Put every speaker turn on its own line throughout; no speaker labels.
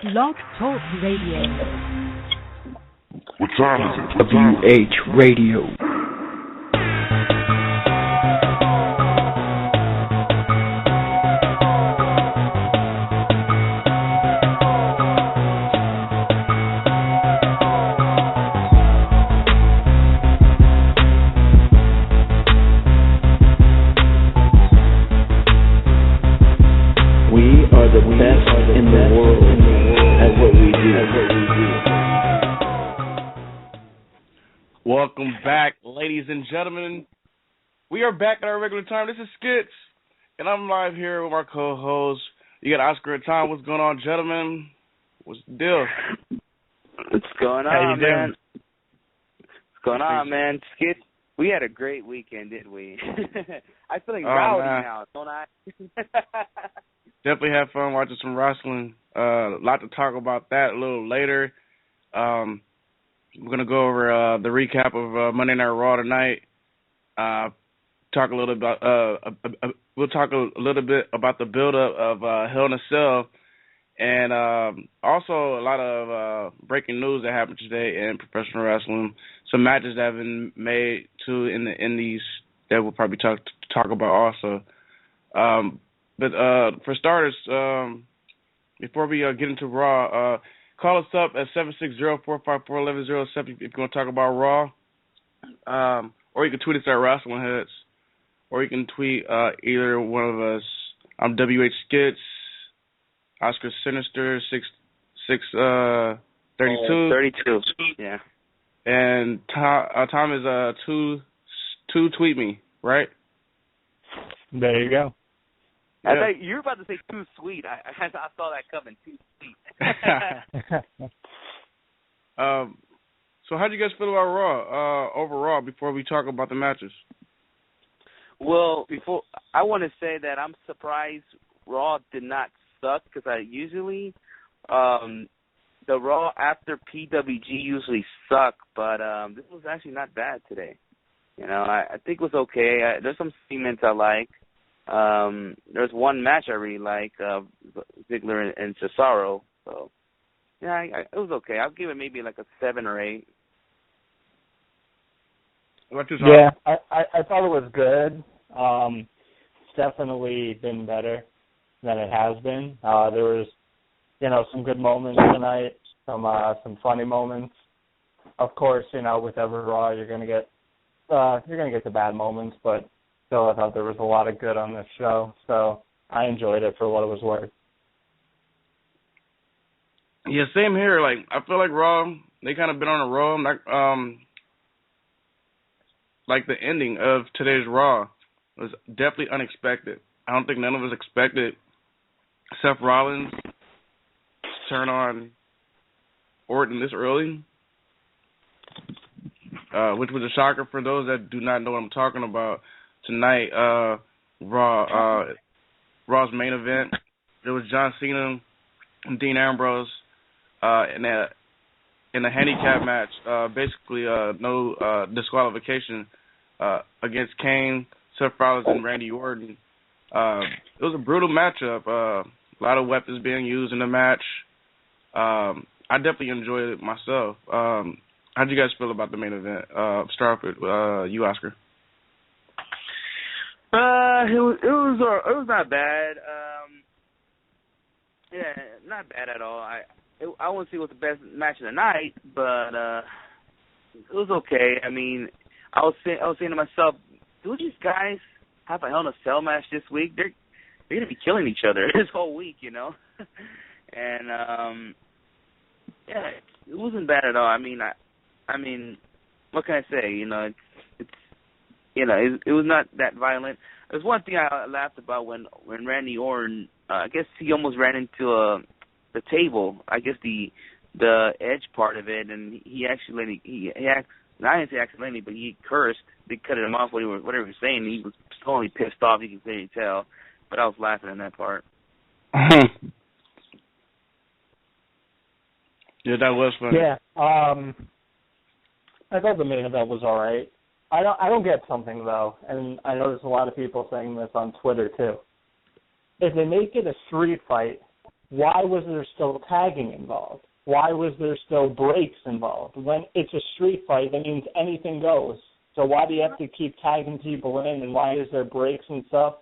Blog Talk Radio.
What time is it?
WH Radio.
Welcome back, ladies and gentlemen. We are back at our regular time. This is Skits, and I'm live here with our co-host. You got Oscar and Tom. What's going on, gentlemen? What's the deal?
What's going on, man? What's going on, man? Skits, we had a great weekend, didn't we? I feel like rowdy now, don't I?
Definitely had fun watching some wrestling. A lot to talk about that a little later. We're going to go over the recap of Monday Night Raw tonight. Talk a little about we'll talk a little bit about the build-up of Hell in a Cell, and also a lot of breaking news that happened today in professional wrestling. Some matches that have been made too in the Indies that we'll probably talk about also. But for starters, before we get into Raw. Call us up at 760-454-1107 if you're going to talk about Raw. Or you can tweet us at WrestlingHeads. Or you can tweet either one of us. I'm WH Skits, Oscar Sinister, 632.
32, yeah.
And Tom is two tweet me, right?
There you go.
I thought you were about to say too sweet. I saw that coming. Too sweet.
So how do you guys feel about Raw overall before we talk about the matches?
Well, I want to say that I'm surprised Raw did not suck because I usually the Raw after PWG usually suck, but this was actually not bad today. You know, I think it was okay. There's some segments I like. There's one match I really like, Ziggler and Cesaro. So, yeah, it was okay. I'll give it maybe like a 7 or 8.
Yeah, I thought it was good. It's definitely been better than it has been. There was, some good moments tonight, some funny moments. Of course, with every Raw, you're gonna get the bad moments, but still, I thought there was a lot of good on this show, so I enjoyed it for what it was worth.
Yeah, same here. Like, I feel like Raw, they kind of been on a roll. Like the ending of today's Raw was definitely unexpected. I don't think none of us expected Seth Rollins to turn on Orton this early, which was a shocker for those that do not know what I'm talking about. Tonight, Raw's main event, there was John Cena and Dean Ambrose in a handicap match, basically no disqualification against Kane, Seth Rollins, and Randy Orton. It was a brutal matchup. A lot of weapons being used in the match. I definitely enjoyed it myself. How did you guys feel about the main event? Start with you, Oscar.
It was not bad. Yeah, not bad at all. I wouldn't say it was the best match of the night, but it was okay. I mean, I was saying to myself, do these guys have a Hell in a Cell match this week? They're gonna be killing each other this whole week, And yeah, it wasn't bad at all. I mean, what can I say? It was not that violent. There's one thing I laughed about when Randy Orton, I guess he almost ran into the table. I guess the edge part of it, and he actually I didn't say accidentally, but he cursed. They cut him off whatever he was saying. He was totally pissed off. You can clearly tell, but I was laughing in that part.
Yeah, that was funny.
Yeah, I thought the main event was all right. I don't get something, though, and I know there's a lot of people saying this on Twitter, too. If they make it a street fight, why was there still tagging involved? Why was there still breaks involved? When it's a street fight, that means anything goes. So why do you have to keep tagging people in, and why is there breaks and stuff?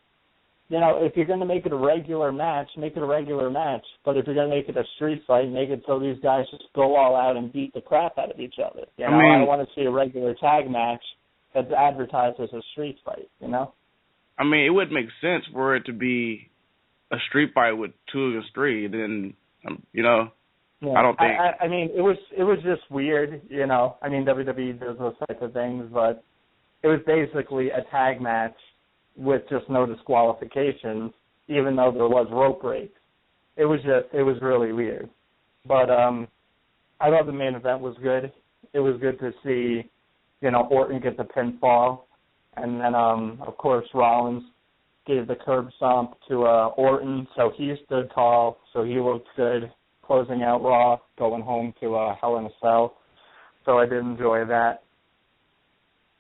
You know, if you're going to make it a regular match, make it a regular match. But if you're going to make it a street fight, make it so these guys just go all out and beat the crap out of each other. You know, I want to see a regular tag match that's advertised as a street fight, you know?
I mean, it would make sense for it to be a street fight with 2 against 3, then, you know,
yeah,
I don't think.
I mean, it was just weird, you know. I mean, WWE does those types of things, but it was basically a tag match with just no disqualifications, even though there was rope breaks. It was really weird. But I thought the main event was good. It was good to see, you know, Orton get the pinfall, and then of course Rollins gave the curb stomp to Orton, so he stood tall, so he looked good, closing out Raw, going home to Hell in a Cell. So I did enjoy that.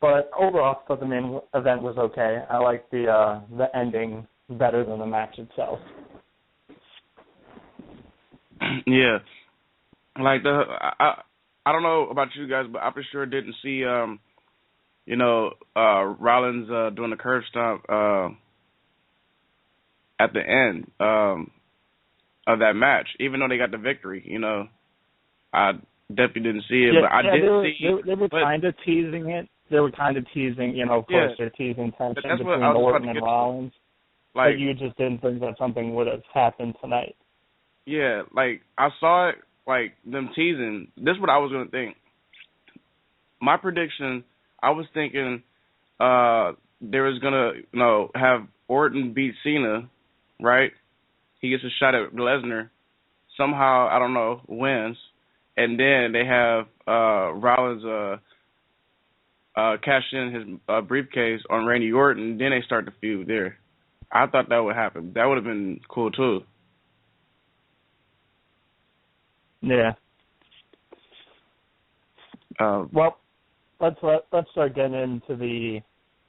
But overall, I thought the main event was okay. I liked the ending better than the match itself.
Yeah, like I don't know about you guys, but I for sure didn't see you know, Rollins doing the curb stomp at the end of that match, even though they got the victory. You know, I definitely didn't see it, but I did see.
They were kind of teasing it. They were kind of teasing, you know, of course, they're teasing tension between Orton and Rollins.
Like,
but you just didn't think that something would have happened tonight.
Yeah, like, I saw it, like, them teasing. This is what I was going to think. My prediction, I was thinking they was going to, you know, have Orton beat Cena, right? He gets a shot at Lesnar. Somehow, I don't know, wins. And then they have Rollins cash in his briefcase on Randy Orton. Then they start the feud there. I thought that would happen. That would have been cool, too.
Yeah. Well, let's start getting into the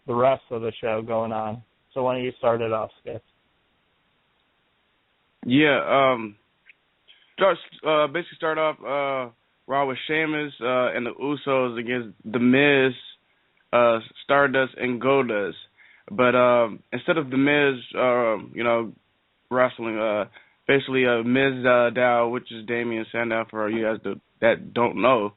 rest of the show going on. So why don't you start it off, Skip?
Yeah. Basically start off Raw with Sheamus and the Usos against The Miz, Stardust, and Goldust. But instead of The Miz, you know, wrestling, basically Miz Dow, which is Damian Sandow for you guys that don't know,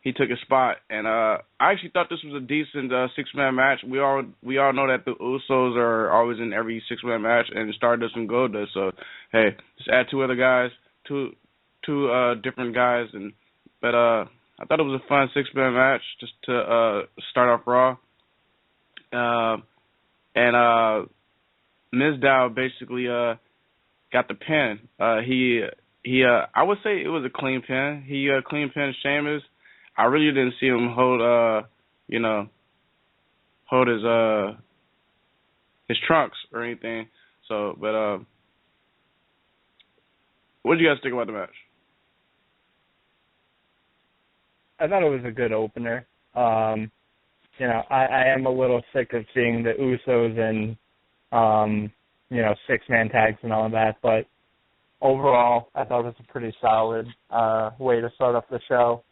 he took his spot. And I actually thought this was a decent six-man match. We all know that the Usos are always in every six-man match, and Stardust and Goldust. So, hey, just add two other guys, two different guys. But I thought it was a fun six-man match just to start off Raw. And Miz Dow basically got the pin. He I would say it was a clean pin. He clean pinned Sheamus. I really didn't see him hold his trunks or anything. So, but what did you guys think about the match?
I thought it was a good opener. You know, I am a little sick of seeing the Usos and, you know, six-man tags and all of that, but overall, I thought it was a pretty solid way to start off the show.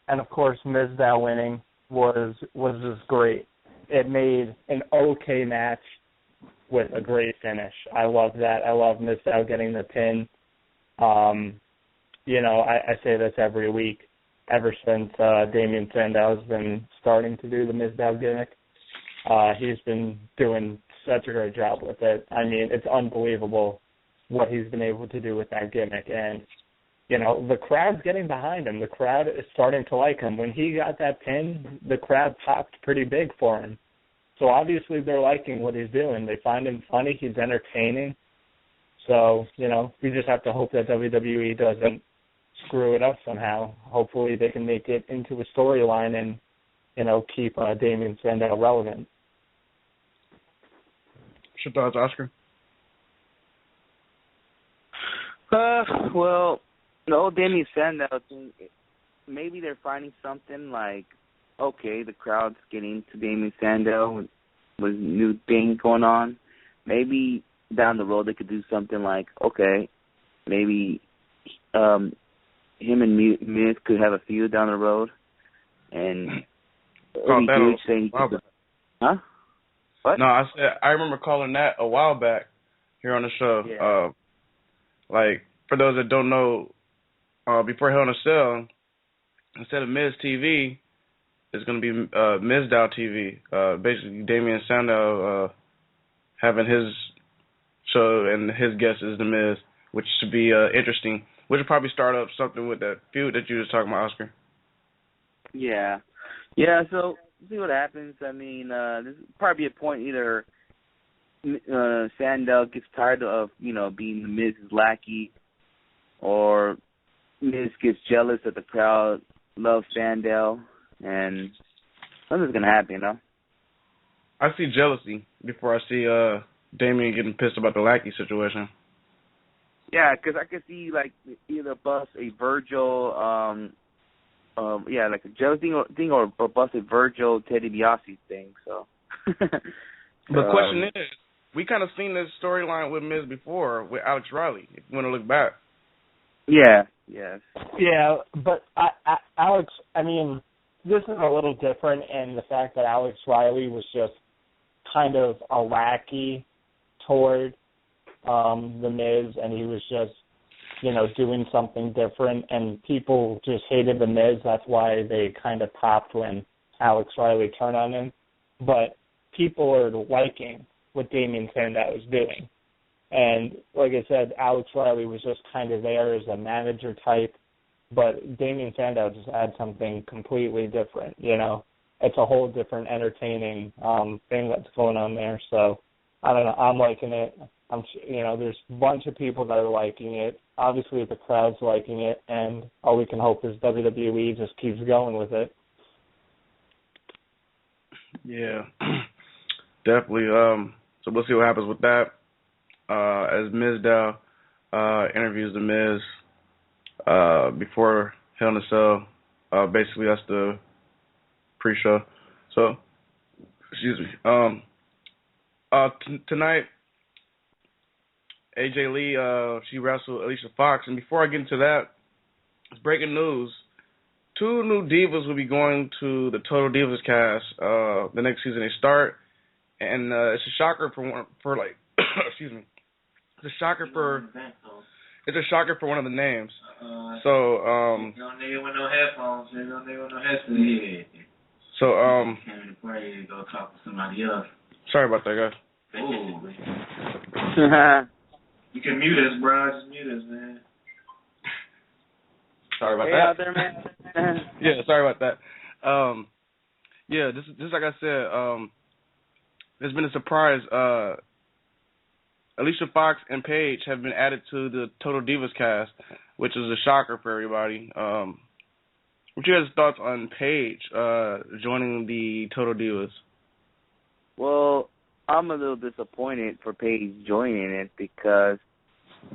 And, of course, Miz Dow winning was just great. It made an okay match with a great finish. I love that. I love Miz Dow getting the pin. You know, I say this every week. Ever since Damian Sandow's been starting to do the Miz Dow gimmick, he's been doing such a great job with it. I mean, it's unbelievable what he's been able to do with that gimmick. And, you know, the crowd's getting behind him. The crowd is starting to like him. When he got that pin, the crowd popped pretty big for him. So obviously they're liking what he's doing. They find him funny. He's entertaining. So, you know, we just have to hope that WWE doesn't screw it up somehow. Hopefully they can make it into a storyline and, you know, keep Damian Sandow relevant.
What's your thoughts, Oscar?
Well, the whole Damian Sandow thing, maybe they're finding something like, okay, the crowd's getting to Damian Sandow with new thing going on. Maybe down the road they could do something like, okay, maybe him and Miz could have a feud down the road, and saying, huh? What?
No, I remember calling that a while back here on the show.
Yeah.
Like, for those that don't know, before Hell in a Cell, instead of Miz TV, it's going to be Mizdow TV. Basically, Damien Sandow having his show, and his guest is The Miz, which should be interesting. Which will probably start up something with that feud that you was talking about, Oscar.
Yeah, so see what happens. I mean, there's probably a point either Sandow gets tired of, being the Miz's lackey, or Miz gets jealous that the crowd loves Sandow, and something's going to happen,
I see jealousy before I see Damien getting pissed about the lackey situation.
Yeah, because I could see, like, either bust a Virgil, like a jealousy thing or bust a Virgil Teddy DiBiase thing, so.
The question is, we kind of seen this storyline with Miz before with Alex Riley, if you want to look back.
Yeah, yes.
Yeah, but Alex, I mean, this is a little different in the fact that Alex Riley was just kind of a lackey toward The Miz, and he was just, doing something different, and people just hated The Miz. That's why they kind of popped when Alex Riley turned on him. But people are liking what Damien Sandow is doing. And like I said, Alex Riley was just kind of there as a manager type, but Damien Sandow just had something completely different, It's a whole different entertaining thing that's going on there. So, I don't know, I'm liking it. There's a bunch of people that are liking it. Obviously, the crowd's liking it, and all we can hope is WWE just keeps going with it.
Yeah, definitely. So we'll see what happens with that. As Mizdow interviews The Miz before Hell in a Cell. Basically, that's the pre-show. So, excuse me. Tonight, AJ Lee, she wrestled Alicia Fox. And before I get into that, it's breaking news. 2 new divas will be going to the Total Divas cast the next season they start. And it's a shocker for excuse me. It's a shocker for one of the names.
They don't need with no headphones. They don't need with no headphones.
So
Came to party to go talk to somebody else.
sorry about that, guys.
Ooh. You can mute us, bro. Just mute us, man.
Sorry about
hey
that.
out there, man.
Yeah, sorry about that. This like I said, there's been a surprise. Alicia Fox and Paige have been added to the Total Divas cast, which is a shocker for everybody. What you guys' thoughts on Paige joining the Total Divas?
Well, I'm a little disappointed for Paige joining it, because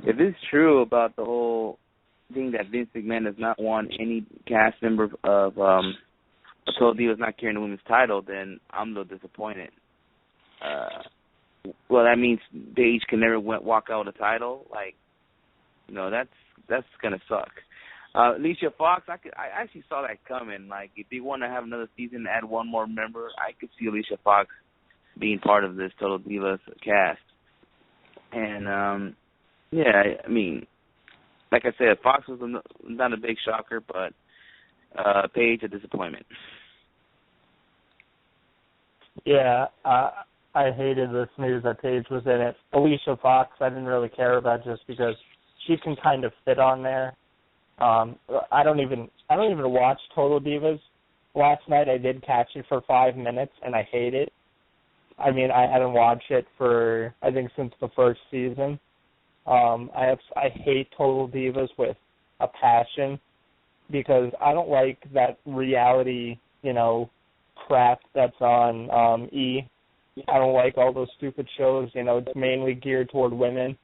if it's true about the whole thing that Vince McMahon does not want any cast member of Total Divas not carrying the women's title, then I'm a little disappointed. Well, that means Paige can never walk out with a title. That's gonna suck. Alicia Fox, I actually saw that coming. Like, if they want to have another season, add one more member, I could see Alicia Fox being part of this Total Divas cast. And I mean, like I said, Fox was not a big shocker, but Paige a disappointment.
Yeah, I hated this news that Paige was in it. Alicia Fox, I didn't really care about just because she can kind of fit on there. I don't even watch Total Divas. Last night I did catch it for 5 minutes and I hate it. I mean, I hadn't watched it for, I think, since the first season. I hate Total Divas with a passion, because I don't like that reality, crap that's on E. I don't like all those stupid shows. It's mainly geared toward women,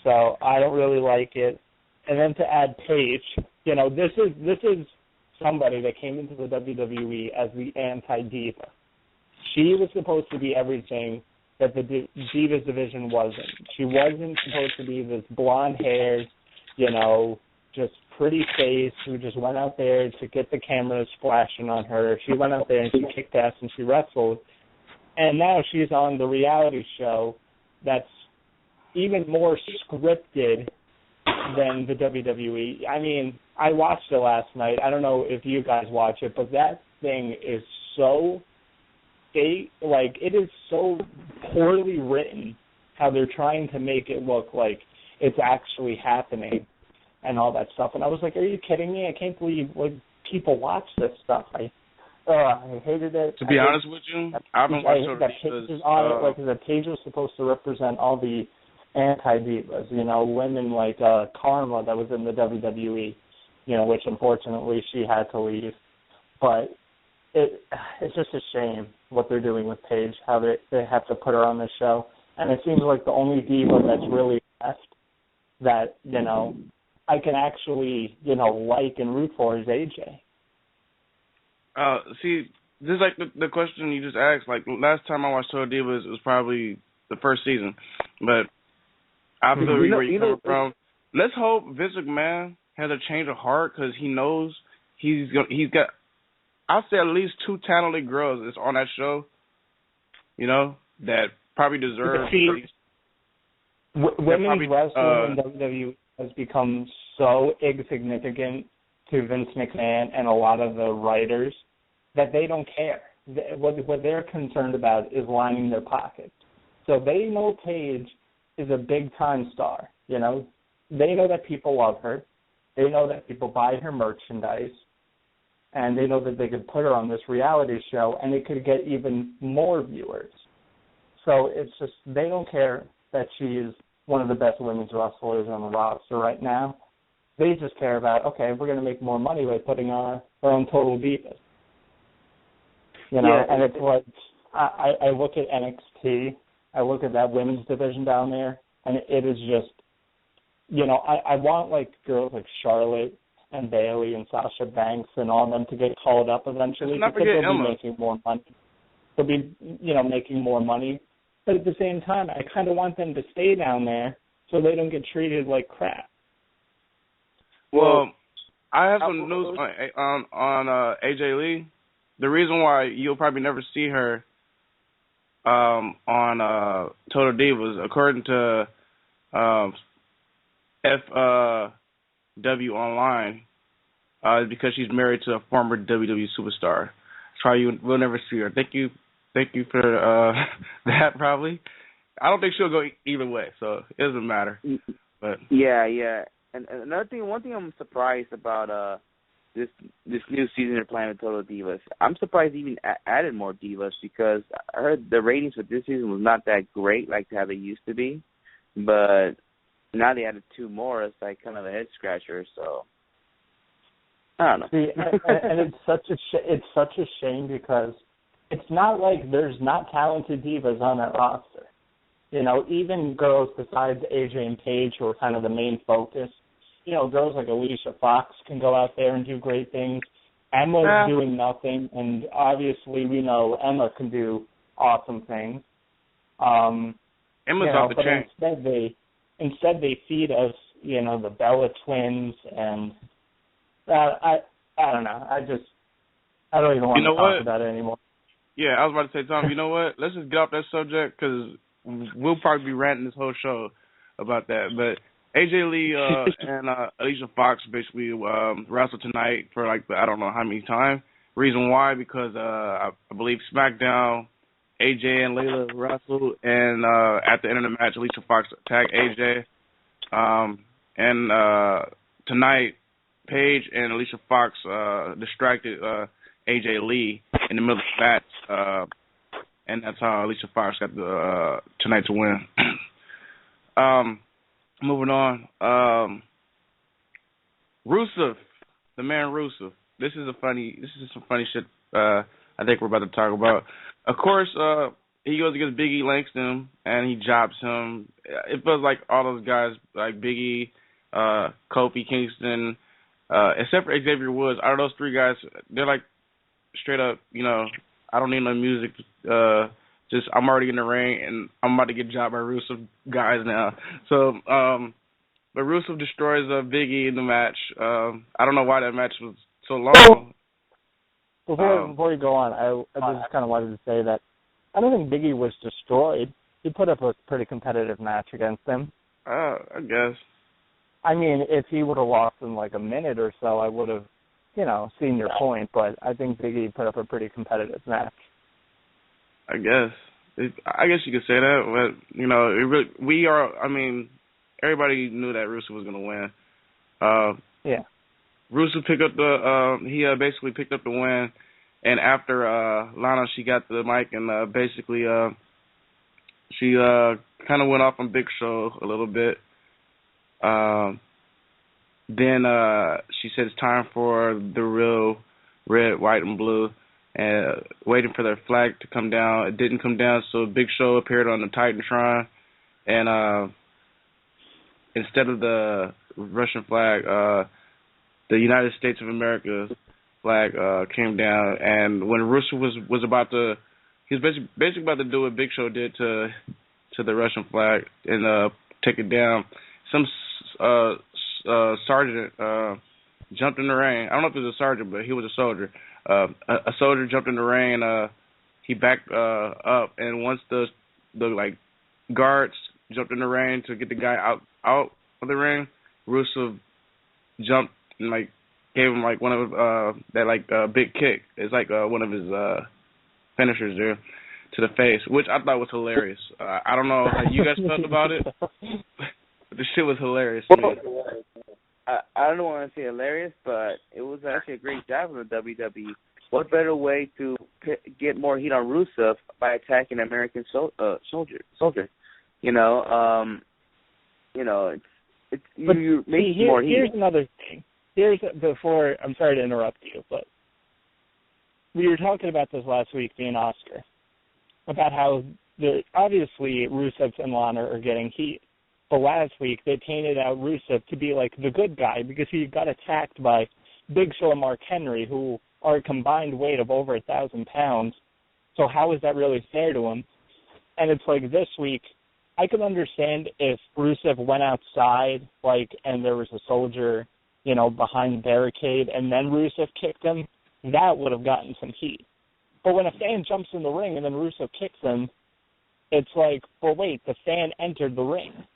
so I don't really like it. And then to add Paige, this is somebody that came into the WWE as the anti-diva. She was supposed to be everything that the Divas division wasn't. She wasn't supposed to be this blonde-haired, just pretty face who just went out there to get the cameras flashing on her. She went out there and she kicked ass and she wrestled. And now she's on the reality show that's even more scripted than the WWE. I mean, I watched it last night. I don't know if you guys watch it, but that thing is so fake. Like, it is so poorly written how they're trying to make it look like it's actually happening and all that stuff. And I was like, are you kidding me? I can't believe people watch this stuff. I hated it.
To be honest with you, I haven't watched it.
That page is on it, like the page was supposed to represent all the anti-divas, women like Karma that was in the WWE, which unfortunately she had to leave. But it's just a shame what they're doing with Paige, how they have to put her on the show. And it seems like the only diva that's really left that, I can actually, like and root for is AJ.
See, this is like the question you just asked. Like, last time I watched Total Divas, it was probably the first season. But I feel where you're coming from. Let's hope Vince McMahon has a change of heart because he knows he's got, I'd say at least 2 talented girls that's on that show, that probably deserve.
Women's wrestling in WWE has become so insignificant to Vince McMahon and a lot of the writers that they don't care. What they're concerned about is lining their pockets. So they know Paige is a big-time star, They know that people love her. They know that people buy her merchandise. And they know that they could put her on this reality show and it could get even more viewers. So it's just, they don't care that she is one of the best women's wrestlers on the roster right now. They just care about, okay, we're going to make more money by putting on our own Total Divas. And it's like, I look at NXT, I look at that women's division down there, and it is just, I want, like, girls like Charlotte and Bayley and Sasha Banks and all of them to get called up eventually because they'll be making more money. They'll be, making more money. But at the same time, I kind of want them to stay down there so they don't get treated like crap.
Well, I have some news on AJ Lee. The reason why you'll probably never see her on Total Divas, according to FW Online, is because she's married to a former WWE superstar. That's why you will never see her. Thank you for that. Probably, I don't think she'll go either way, so it doesn't matter. But
yeah. And one thing I'm surprised about this new season they're playing with Total Divas. I'm surprised they even added more divas because I heard the ratings for this season was not that great like how they used to be, but now they added 2 more. It's like kind of a head scratcher. So I don't know.
See, and it's such a shame because it's not like there's not talented divas on that roster. Even girls besides AJ and Paige who are kind of the main focus. Girls like Alicia Fox can go out there and do great things. Emma's doing nothing, and obviously we know Emma can do awesome things.
Emma's off the chain.
Instead they feed us, the Bella twins, and I don't know. I don't even want to talk about it anymore.
Yeah, I was about to say, Tom, you know what? Let's just get off that subject because we'll probably be ranting this whole show about that. But AJ Lee and Alicia Fox basically wrestled tonight for I don't know how many times. Reason why, because I believe SmackDown, AJ and Layla wrestled, and at the end of the match, Alicia Fox attacked AJ. And tonight, Paige and Alicia Fox distracted AJ Lee in the middle of the match, and that's how Alicia Fox got the tonight to win. Moving on, Rusev, the man Rusev. This is some funny shit. I think we're about to talk about. Of course, he goes against Big E Langston and he jobs him. It feels like all those guys, like Big E, Kofi Kingston, except for Xavier Woods. Out of those 3 guys, they're like straight up. I don't need no music. just I'm already in the ring and I'm about to get dropped by Rusev guys now. So, but Rusev destroys Biggie in the match. I don't know why that match was so long.
Before you go on, I just kind of wanted to say that I don't think Biggie was destroyed. He put up a pretty competitive match against him.
I guess.
I mean, if he would have lost in like a minute or so, I would have, seen your point. But I think Biggie put up a pretty competitive match.
I guess. I guess you could say that, but everybody knew that Rusev was going to win.
Yeah.
Rusev picked up he basically picked up the win, and after Lana, she got the mic and basically she kind of went off on Big Show a little bit. Then she said it's time for the real red, white, and blue, and waiting for their flag to come down. It didn't come down, so Big Show appeared on the Titantron, and instead of the Russian flag, the United States of America flag came down. And when Rusev was about to, he was basically about to do what Big Show did to the Russian flag and take it down, some sergeant jumped in the ring. I don't know if it was a sergeant, but he was a soldier. A soldier jumped in the ring and he backed up, and once the guards jumped in the ring to get the guy out of the ring, Rusev jumped and gave him one of that big kick. It's one of his finishers there to the face, which I thought was hilarious. I don't know how you guys felt about it. But the shit was hilarious to me.
I don't want to say hilarious, but it was actually a great job from the WWE. What better way to get more heat on Rusev by attacking an American soldier? You're making more heat.
Here's another thing. I'm sorry to interrupt you, but we were talking about this last week, me and Oscar, about how obviously Rusev and Lana are getting heat. But last week they painted out Rusev to be the good guy because he got attacked by Big Show and Mark Henry, who are a combined weight of over 1,000 pounds. So how is that really fair to him? And it's this week, I could understand if Rusev went outside, and there was a soldier, behind the barricade, and then Rusev kicked him. That would have gotten some heat. But when a fan jumps in the ring and then Rusev kicks him, it's well, wait, the fan entered the ring.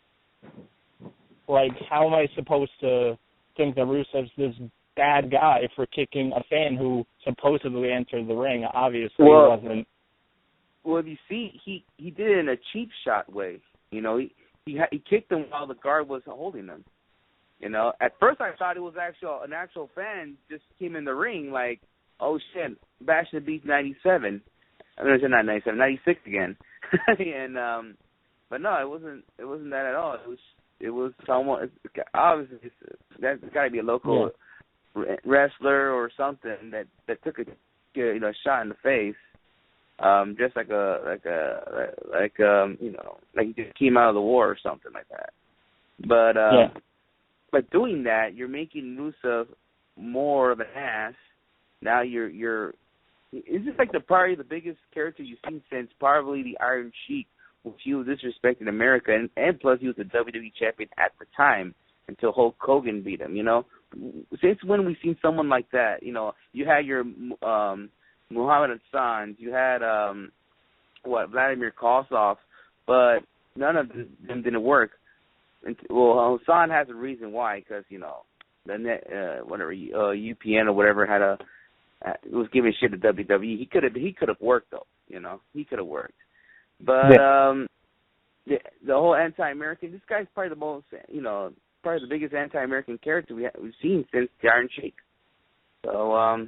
How am I supposed to think that Rusev's this bad guy for kicking a fan who supposedly entered the ring? Obviously, he wasn't.
Well, you see, he did it in a cheap shot way. He kicked him while the guard was holding him. At first I thought it was an actual fan just came in the ring oh shit, Bash the Beast 97. I mean, not 97, 96 again. And but no, it wasn't that at all. It was someone. Obviously, that's got to be a local wrestler or something that took a shot in the face. Just he just came out of the war or something like that. But doing that, you're making Rusev more of an ass. Now you're. Is this probably the biggest character you've seen since probably the Iron Sheik, which he was disrespecting America, and plus he was the WWE champion at the time until Hulk Hogan beat him. Since when we've seen someone like that? You had your Muhammad Hassan, you had Vladimir Kozlov, but none of them didn't work. Well, Hassan has a reason why, because UPN or whatever had was giving shit to WWE. He could have worked though. He could have worked. But the whole anti-American, this guy's probably the most, probably the biggest anti-American character we've seen since the Iron Sheik. So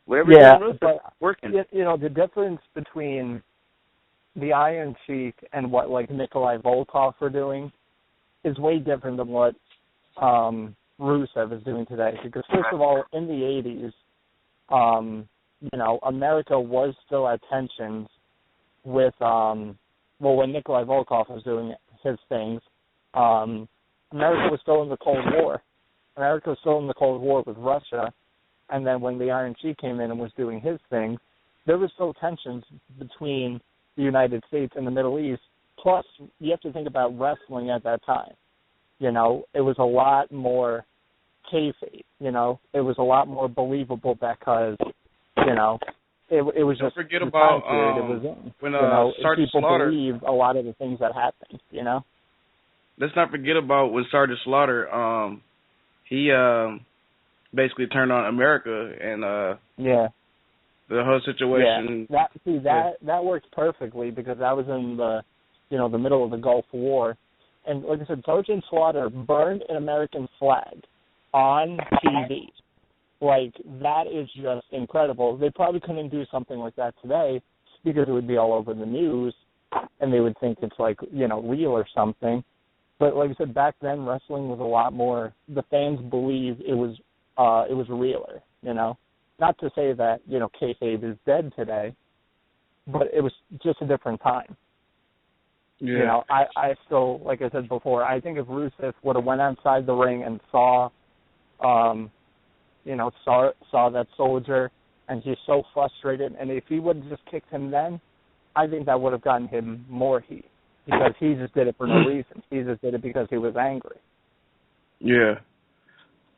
whatever
but
working.
The difference between the Iron Sheik and what Nikolai Volkov are doing is way different than what Rusev is doing today. Because first of all, in the 80s, America was still at tensions with when Nikolai Volkov was doing his things, America was still in the Cold War. America was still in the Cold War with Russia, and then when the Iron Sheik came in and was doing his thing, there was still tensions between the United States and the Middle East. Plus, you have to think about wrestling at that time. You know, it was a lot more kayfabe. You know, it was a lot more believable because, you know, it was
Don't
just
forget
the
about
time period it was in.
when
you know,
Sergeant
people
Slaughter
believed a lot of the things that happened. You know.
Let's not forget about when Sergeant Slaughter, he basically turned on America and
yeah.
the whole situation.
Yeah, that works perfectly because that was in the, you know, the middle of the Gulf War, and like I said, Sergeant Slaughter burned an American flag on TV. Like, that is just incredible. They probably couldn't do something like that today because it would be all over the news, and they would think it's like, you know, real or something. But like I said, back then wrestling was a lot more. The fans believed it was realer. You know, not to say that, you know, kayfabe is dead today, but it was just a different time.
Yeah.
You know, I still, like I said before, I think if Rusev would have went outside the ring and saw that soldier, and he's so frustrated, and if he would have just kicked him then, I think that would have gotten him more heat, because he just did it for no reason. He just did it because he was angry.
Yeah.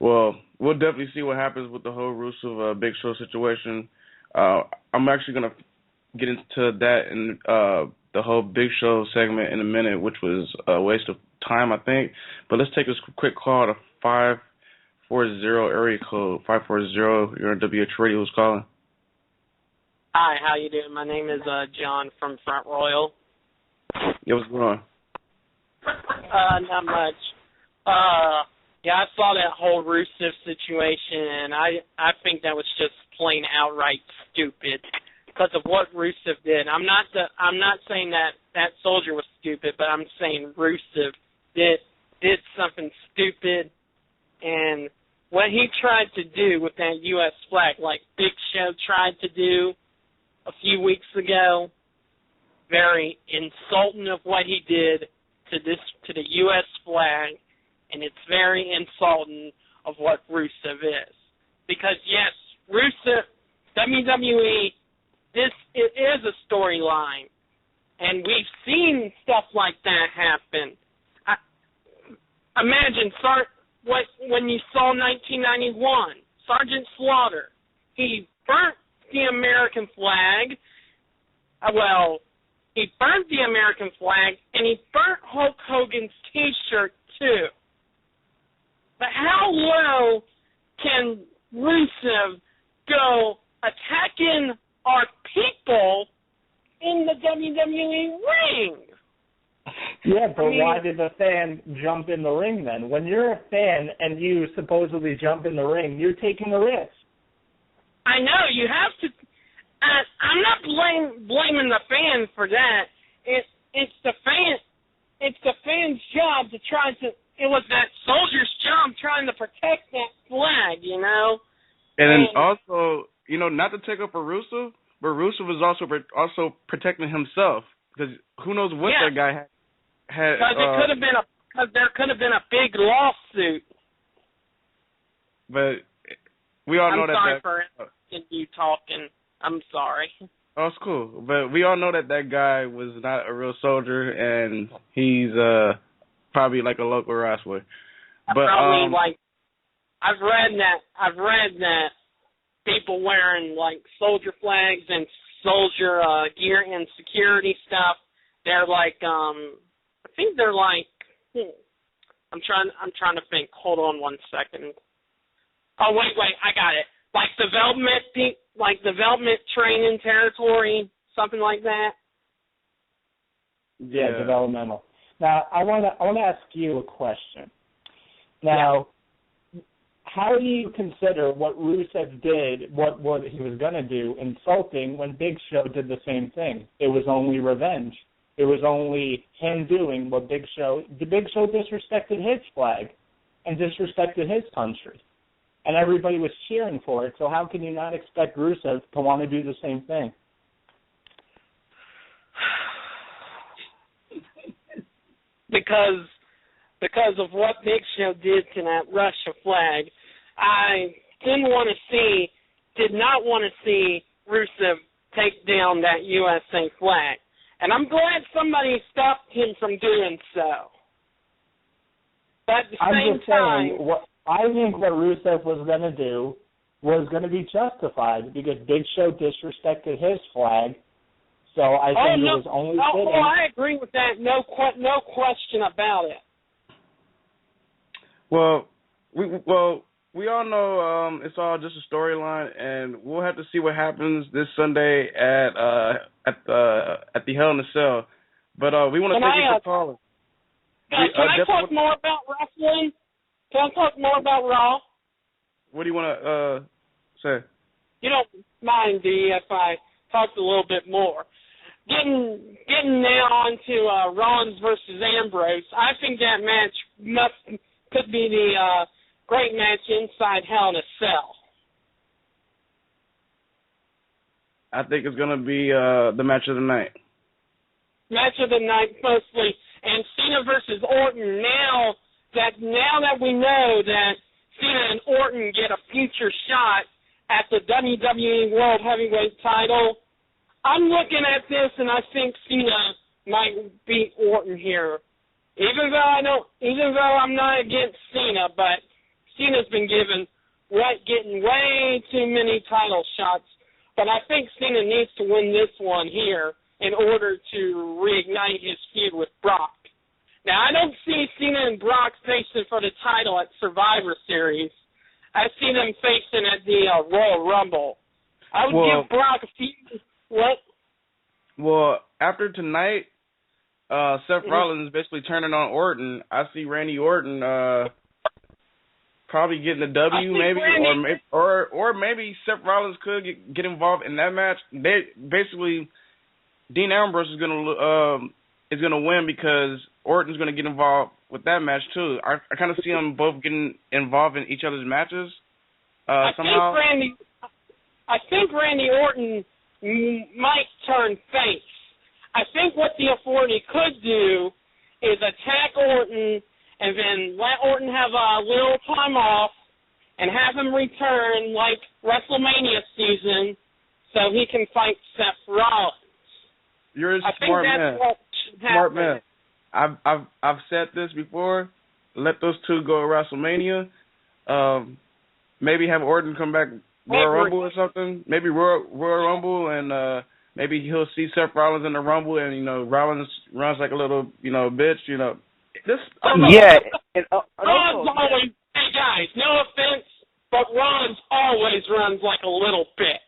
Well, we'll definitely see what happens with the whole Rusev Big Show situation. I'm actually going to get into that in the whole Big Show segment in a minute, which was a waste of time, I think. But let's take this quick call to 540 area code. 540, you're on WH Radio. Who's calling?
Hi, how you doing? My name is John from Front Royal.
Yeah, what's going on?
Not much. Yeah, I saw that whole Rusev situation, and I think that was just plain outright stupid because of what Rusev did. I'm not saying that soldier was stupid, but I'm saying Rusev did something stupid, and what he tried to do with that U.S. flag, like Big Show tried to do a few weeks ago, very insulting of what he did to the U.S. flag, and it's very insulting of what Rusev is. Because, yes, Rusev, WWE, it is a storyline, and we've seen stuff like that happen. Imagine when you saw 1991, Sergeant Slaughter, he burnt the American flag. He burnt the American flag, and he burnt Hulk Hogan's T-shirt, too. But how low can Rusev go attacking our people in the WWE ring?
Yeah, but why did the fan jump in the ring then? When you're a fan and you supposedly jump in the ring, you're taking a risk.
I know, you have to. I'm not blaming the fan for that. It's the fan's job to try to. It was that soldier's job trying to protect that flag, you know.
And then also, you know, not to take up for Rusev, but Rusev is also protecting himself, because who knows what that guy had.
Because there could have been a big lawsuit.
But we all know that.
I'm sorry for you talking. I'm sorry.
Oh, it's cool. But we all know that guy was not a real soldier, and he's probably like a local wrestler. But
I've read that people wearing like soldier flags and soldier gear and security stuff, they're like I think they're like I'm trying to think. Hold on one second. Oh wait, I got it. Like development training territory, something like that.
Yeah, developmental. Now, I want to ask you a question. Now, how do you consider what Rusev did, what he was going to do, insulting when Big Show did the same thing? It was only revenge. It was only him doing what Big Show. The Big Show disrespected his flag and disrespected his country, and everybody was cheering for it. So how can you not expect Rusev to want to do the same thing?
Because of what Big Show did to that Russia flag, I did not want to see Rusev take down that USA flag. And I'm glad somebody stopped him from doing so. But at the same time,
what I think what Rusev was going to do was going to be justified because Big Show disrespected his flag. So I think it was only fitting.
Oh, I agree with that. No question about it.
Well, we all know it's all just a storyline, and we'll have to see what happens this Sunday at the Hell in a Cell. But we want to thank you for calling.
Guys, can I talk more about wrestling? Can I talk more about Raw?
What do you want to say?
You don't mind, D, if I talked a little bit more. Getting now on to Rollins versus Ambrose, I think that match could be the great match inside Hell in a Cell.
I think it's going to be the match of the night.
Match of the night, mostly. And Cena versus Orton, now that we know that Cena and Orton get a future shot at the WWE World Heavyweight title, I'm looking at this and I think Cena might beat Orton here. Even though I'm not against Cena, but Cena's been getting way too many title shots. But I think Cena needs to win this one here in order to reignite his feud with Brock. Now, I don't see Cena and Brock facing for the title at Survivor Series. I see them facing at the Royal Rumble. I would give Brock a few... What?
Well, after tonight, Seth Rollins is basically turning on Orton. I see Randy Orton probably getting a W, or maybe Seth Rollins could get involved in that match. Dean Ambrose is gonna win because Orton's gonna get involved with that match too. I kind of see them both getting involved in each other's matches somehow.
I think Randy Orton might turn face. I think what the Authority could do is attack Orton and then let Orton have a little time off and have him return like WrestleMania season so he can fight Seth Rollins.
You're a smart man. Smart man. I've said this before. Let those two go at WrestleMania. Maybe have Orton come back Royal Rumble or something. Maybe Royal Rumble, and maybe he'll see Seth Rollins in the Rumble, and Rollins runs like a little bitch.
Rollins always. Hey guys, no offense, but Rollins always runs like a little bitch.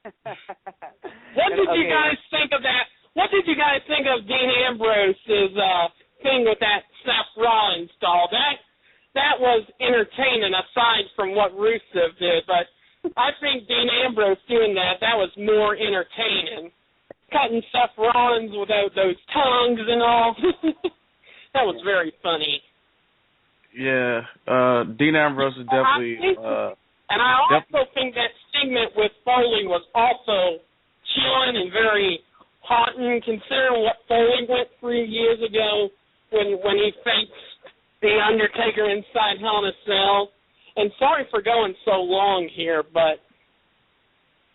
What did you guys think of that? What did you guys think of Dean Ambrose's thing with that Seth Rollins doll? That was entertaining aside from what Rusev did, but I think Dean Ambrose doing that was more entertaining. Cutting Seth Rollins without those tongues and all. That was very funny.
Yeah, Dean Ambrose is definitely...
And I also think that segment with Foley was also chilling and very haunting, considering what Foley went through years ago when he faced The Undertaker inside Hell in a Cell. And sorry for going so long here, but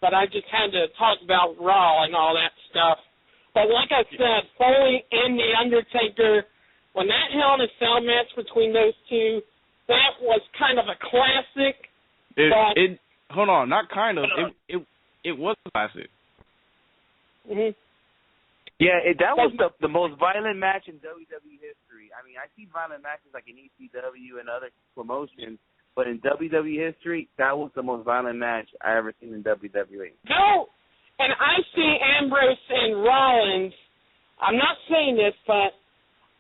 I just had to talk about Raw and all that stuff. But like I said, Foley and The Undertaker, when that Hell in a Cell match between those two, that was kind of a classic.
Hold on, not kind of. It was a classic.
Mm-hmm.
Yeah, that was the most violent match in WWE history. I mean, I see violent matches like in ECW and other promotions, but in WWE history, that was the most violent match I ever seen in WWE.
No, and I see Ambrose and Rollins. I'm not saying this, but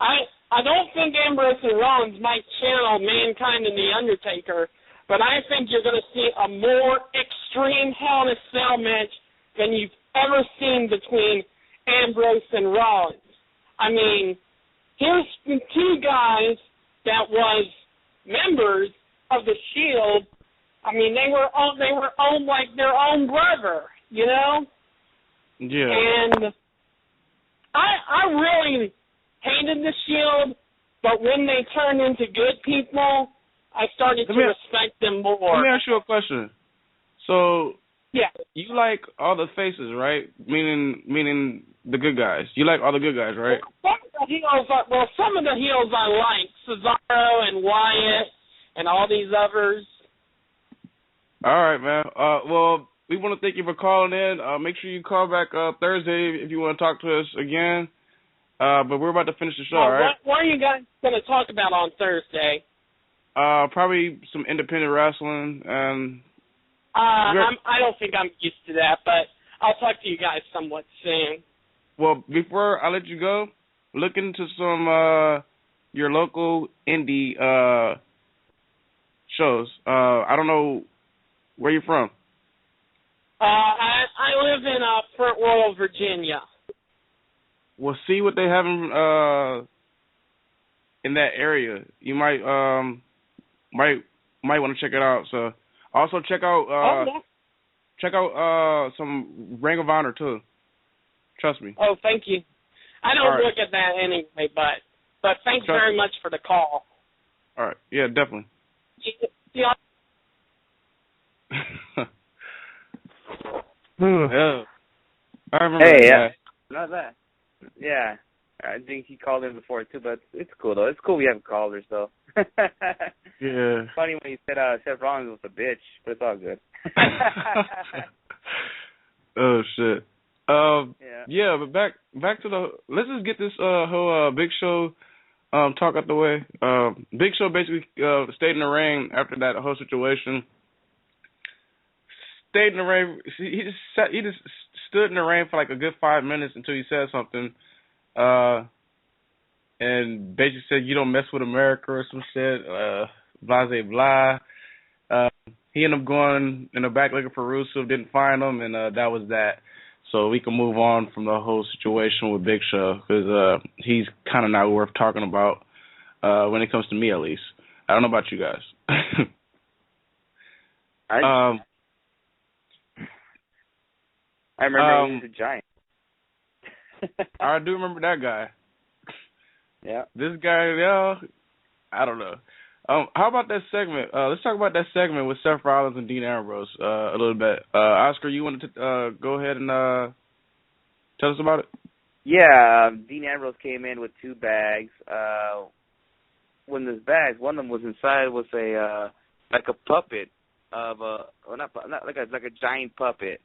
I don't think Ambrose and Rollins might channel Mankind and The Undertaker. But I think you're going to see a more extreme Hell in a Cell match than you've ever seen between Ambrose and Rollins. I mean, here's the two guys that was members of the Shield. I mean, they were owned like their own brother,
Yeah.
And I really hated the Shield, but when they turned into good people, I started to respect them more.
Let me ask you a question. So,
yeah,
you like all the faces, right? Meaning the good guys. You like all the good guys, right?
Some of the heels I like, Cesaro and Wyatt and all these others.
All right, man. Well, we want to thank you for calling in. Make sure you call back Thursday if you want to talk to us again. But we're about to finish the show, all right?
What are you guys going to talk about on Thursday?
Probably some independent wrestling.
I don't think I'm used to that, but I'll talk to you guys somewhat soon.
Well, before I let you go, look into some your local indie shows. I don't know where you're from.
I live in Front Royal, Virginia.
Well, see what they have in that area. You might want to check it out. So also check out some Ring of Honor too. Trust me.
Oh, thank you. I don't look at that anyway, but thanks very much for the call.
All right. Yeah, definitely.
Yeah.
Yeah. I remember that guy.
Not bad. Yeah. I think he called in before too, but it's cool though. It's cool we have callers though.
Yeah.
Funny when you said Seth Rollins was a bitch, but it's all good.
Oh shit. Yeah, but back to the. Let's just get this whole Big Show talk out the way. Big Show basically stayed in the ring after that whole situation. Stayed in the ring. He just stood in the ring for like a good 5 minutes until he said something, and basically said, "You don't mess with America" or some shit. Blah blah blah. He ended up going in the back looking for Rusev, didn't find him, and that was that. So we can move on from the whole situation with Big Show because he's kind of not worth talking about when it comes to me, at least. I don't know about you guys.
I remember he was a giant.
I do remember that guy.
Yeah.
This guy, I don't know. How about that segment? Let's talk about that segment with Seth Rollins and Dean Ambrose a little bit. Oscar, you wanted to go ahead and tell us about it?
Yeah, Dean Ambrose came in with 2 bags. When those bags, one of them was inside was a like a puppet of not like a giant puppet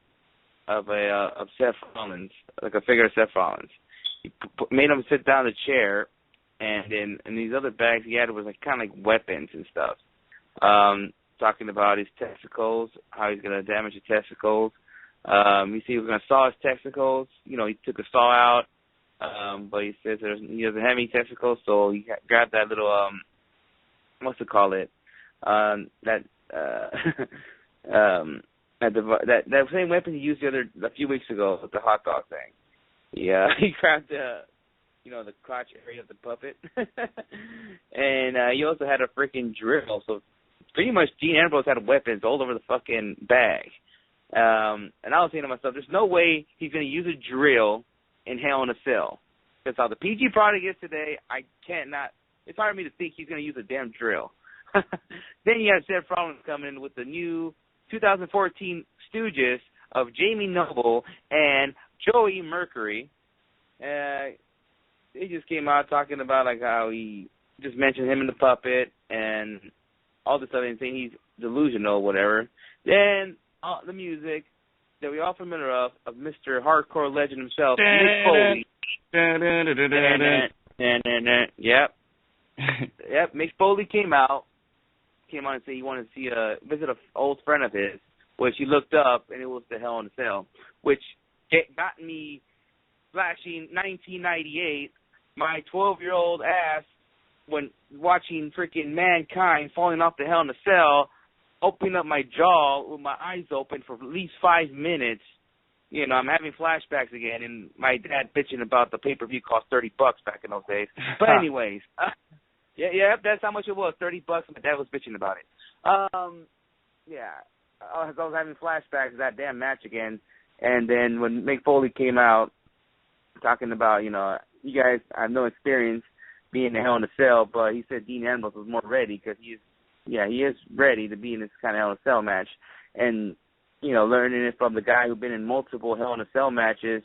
of Seth Rollins, like a figure of Seth Rollins. He made him sit down in the chair. And in these other bags he had was like kind of like weapons and stuff. Talking about his testicles, how he's gonna damage the testicles. You see, he was gonna saw his testicles. You know, he took a saw out, but he says he doesn't have any testicles, so he grabbed that little what's it call it? That same weapon he used a few weeks ago with the hot dog thing. Yeah, he grabbed the crotch area of the puppet. And he also had a freaking drill. So pretty much Dean Ambrose had weapons all over the fucking bag. And I was thinking to myself, there's no way he's going to use a drill in Hell in a Cell. That's how the PG product is today. It's hard for me to think he's going to use a damn drill. Then you have Seth Rollins coming in with the new 2014 Stooges of Jamie Noble and Joey Mercury. He just came out talking about like how he just mentioned him and the puppet and all this other thing. He's delusional, whatever. Then the music that we all familiar of Mr. Hardcore Legend himself, Mick Foley. Yep. Yep. Mick Foley came on and said he wanted to visit an old friend of his, which he looked up and it was the Hell in a Cell, which got me flashing 1998. My 12-year-old ass, when watching freaking Mankind falling off the Hell in a Cell, opening up my jaw with my eyes open for at least 5 minutes. You know, I'm having flashbacks again, and my dad bitching about the pay-per-view cost $30 back in those days. But anyways, yeah, that's how much it was, $30. My dad was bitching about it. Yeah, I was having flashbacks of that damn match again. And then when Mick Foley came out talking about, you guys have no experience being in Hell in a Cell, but he said Dean Ambrose was more ready because he is ready to be in this kind of Hell in a Cell match. And, learning it from the guy who's been in multiple Hell in a Cell matches,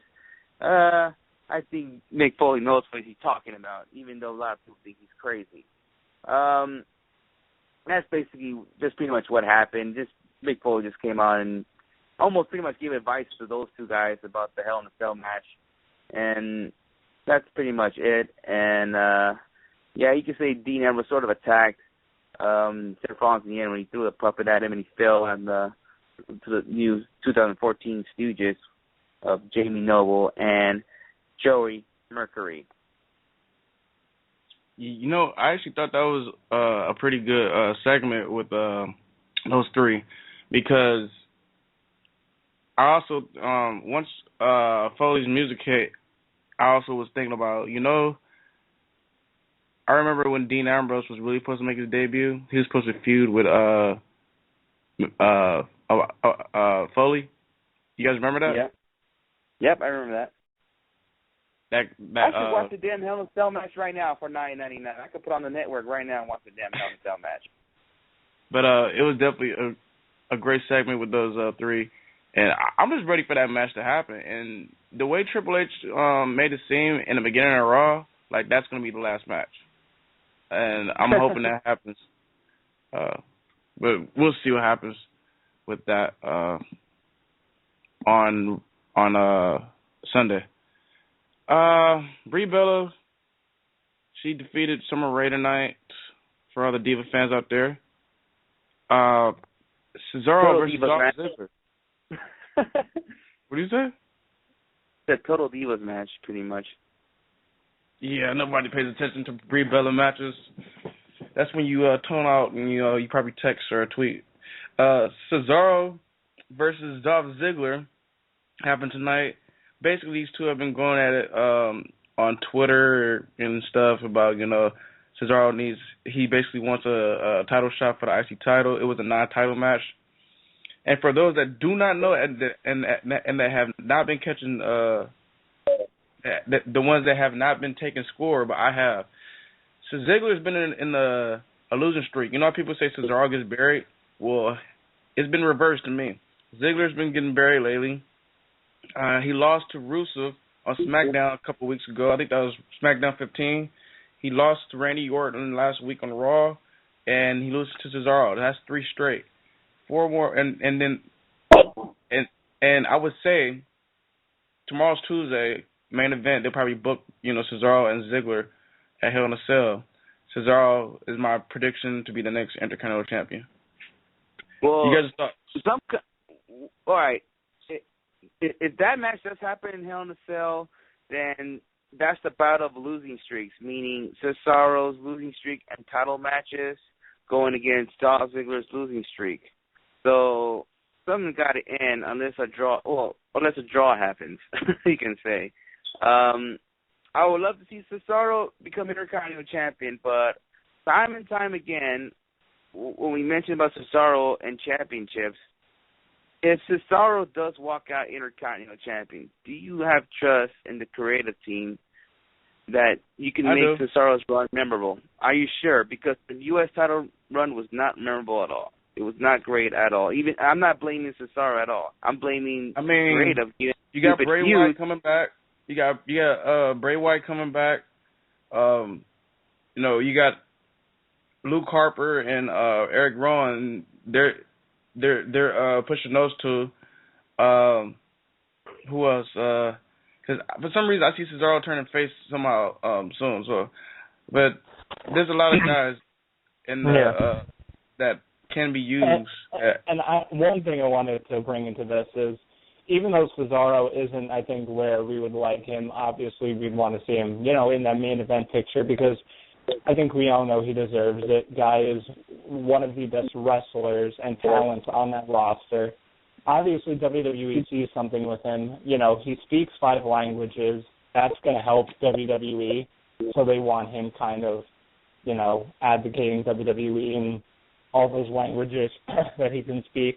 think Mick Foley knows what he's talking about, even though a lot of people think he's crazy. That's basically just pretty much what happened. Just Mick Foley just came out and almost pretty much gave advice to those two guys about the Hell in a Cell match, and that's pretty much it. And yeah, you can say Dean Ambrose sort of attacked Seth Rollins in the end when he threw a puppet at him and he fell to the new 2014 Stooges of Jamie Noble and Joey Mercury.
You know, I actually thought that was a pretty good segment with those three, because I also, once Foley's music hit, I also was thinking about, you know, I remember when Dean Ambrose was really supposed to make his debut, he was supposed to feud with Foley. You guys remember that?
Yeah. Yep, I remember that. I should watch the damn Hell in a Cell match right now for $9.99. I could put on the network right now and watch the damn Hell in a Cell match.
But it was definitely a great segment with those three, and I'm just ready for that match to happen. And the way Triple H made it seem in the beginning of Raw, like that's going to be the last match, and I'm hoping that happens. But we'll see what happens with that on Sunday. Brie Bella, she defeated Summer Rae tonight for all the Diva fans out there. Cesaro versus Dolph Ziggler. What do you say?
The Total Divas match, pretty much.
Yeah, nobody pays attention to Brie Bella matches. That's when you tone out and you probably text or tweet. Cesaro versus Dolph Ziggler happened tonight. Basically, these two have been going at it on Twitter and stuff about, you know, Cesaro he basically wants a title shot for the IC title. It was a non-title match. And for those that do not know and that have not been catching, the ones that have not been taking score, but I have. So Ziggler's been in a losing streak. You know how people say Cesaro gets buried? Well, it's been reversed to me. Ziggler's been getting buried lately. He lost to Rusev on SmackDown a couple weeks ago. I think that was SmackDown 15. He lost to Randy Orton last week on Raw, and he loses to Cesaro. That's 3 straight. 4 more, and I would say tomorrow's Tuesday main event. They'll probably book, you know, Cesaro and Ziggler at Hell in a Cell. Cesaro is my prediction to be the next Intercontinental Champion.
Well,
you guys thought?
All right. If that match does happen in Hell in a Cell, then that's the bout of losing streaks, meaning Cesaro's losing streak and title matches going against Dolph Ziggler's losing streak. So something got to end unless a draw happens, you can say. I would love to see Cesaro become Intercontinental Champion, but time and time again, when we mention about Cesaro and championships, if Cesaro does walk out Intercontinental Champion, do you have trust in the creative team that you can make Cesaro's run memorable? Are you sure? Because the U.S. title run was not memorable at all. It was not great at all. Even I'm not blaming Cesaro at all. I'm blaming creative.
You got Bray Wyatt coming back. You got Bray Wyatt coming back. You know, you got Luke Harper and Eric Rowan. They're pushing those two. Who else? Because for some reason I see Cesaro turning face somehow soon. So, but there's a lot of guys in that can be used.
One thing I wanted to bring into this is, even though Cesaro isn't, I think, where we would like him, obviously we'd want to see him, you know, in that main event picture, because I think we all know he deserves it. Guy is one of the best wrestlers and talents on that roster. Obviously, WWE sees something with him. You know, he speaks 5 languages. That's going to help WWE, so they want him kind of, you know, advocating WWE in all those languages that he can speak.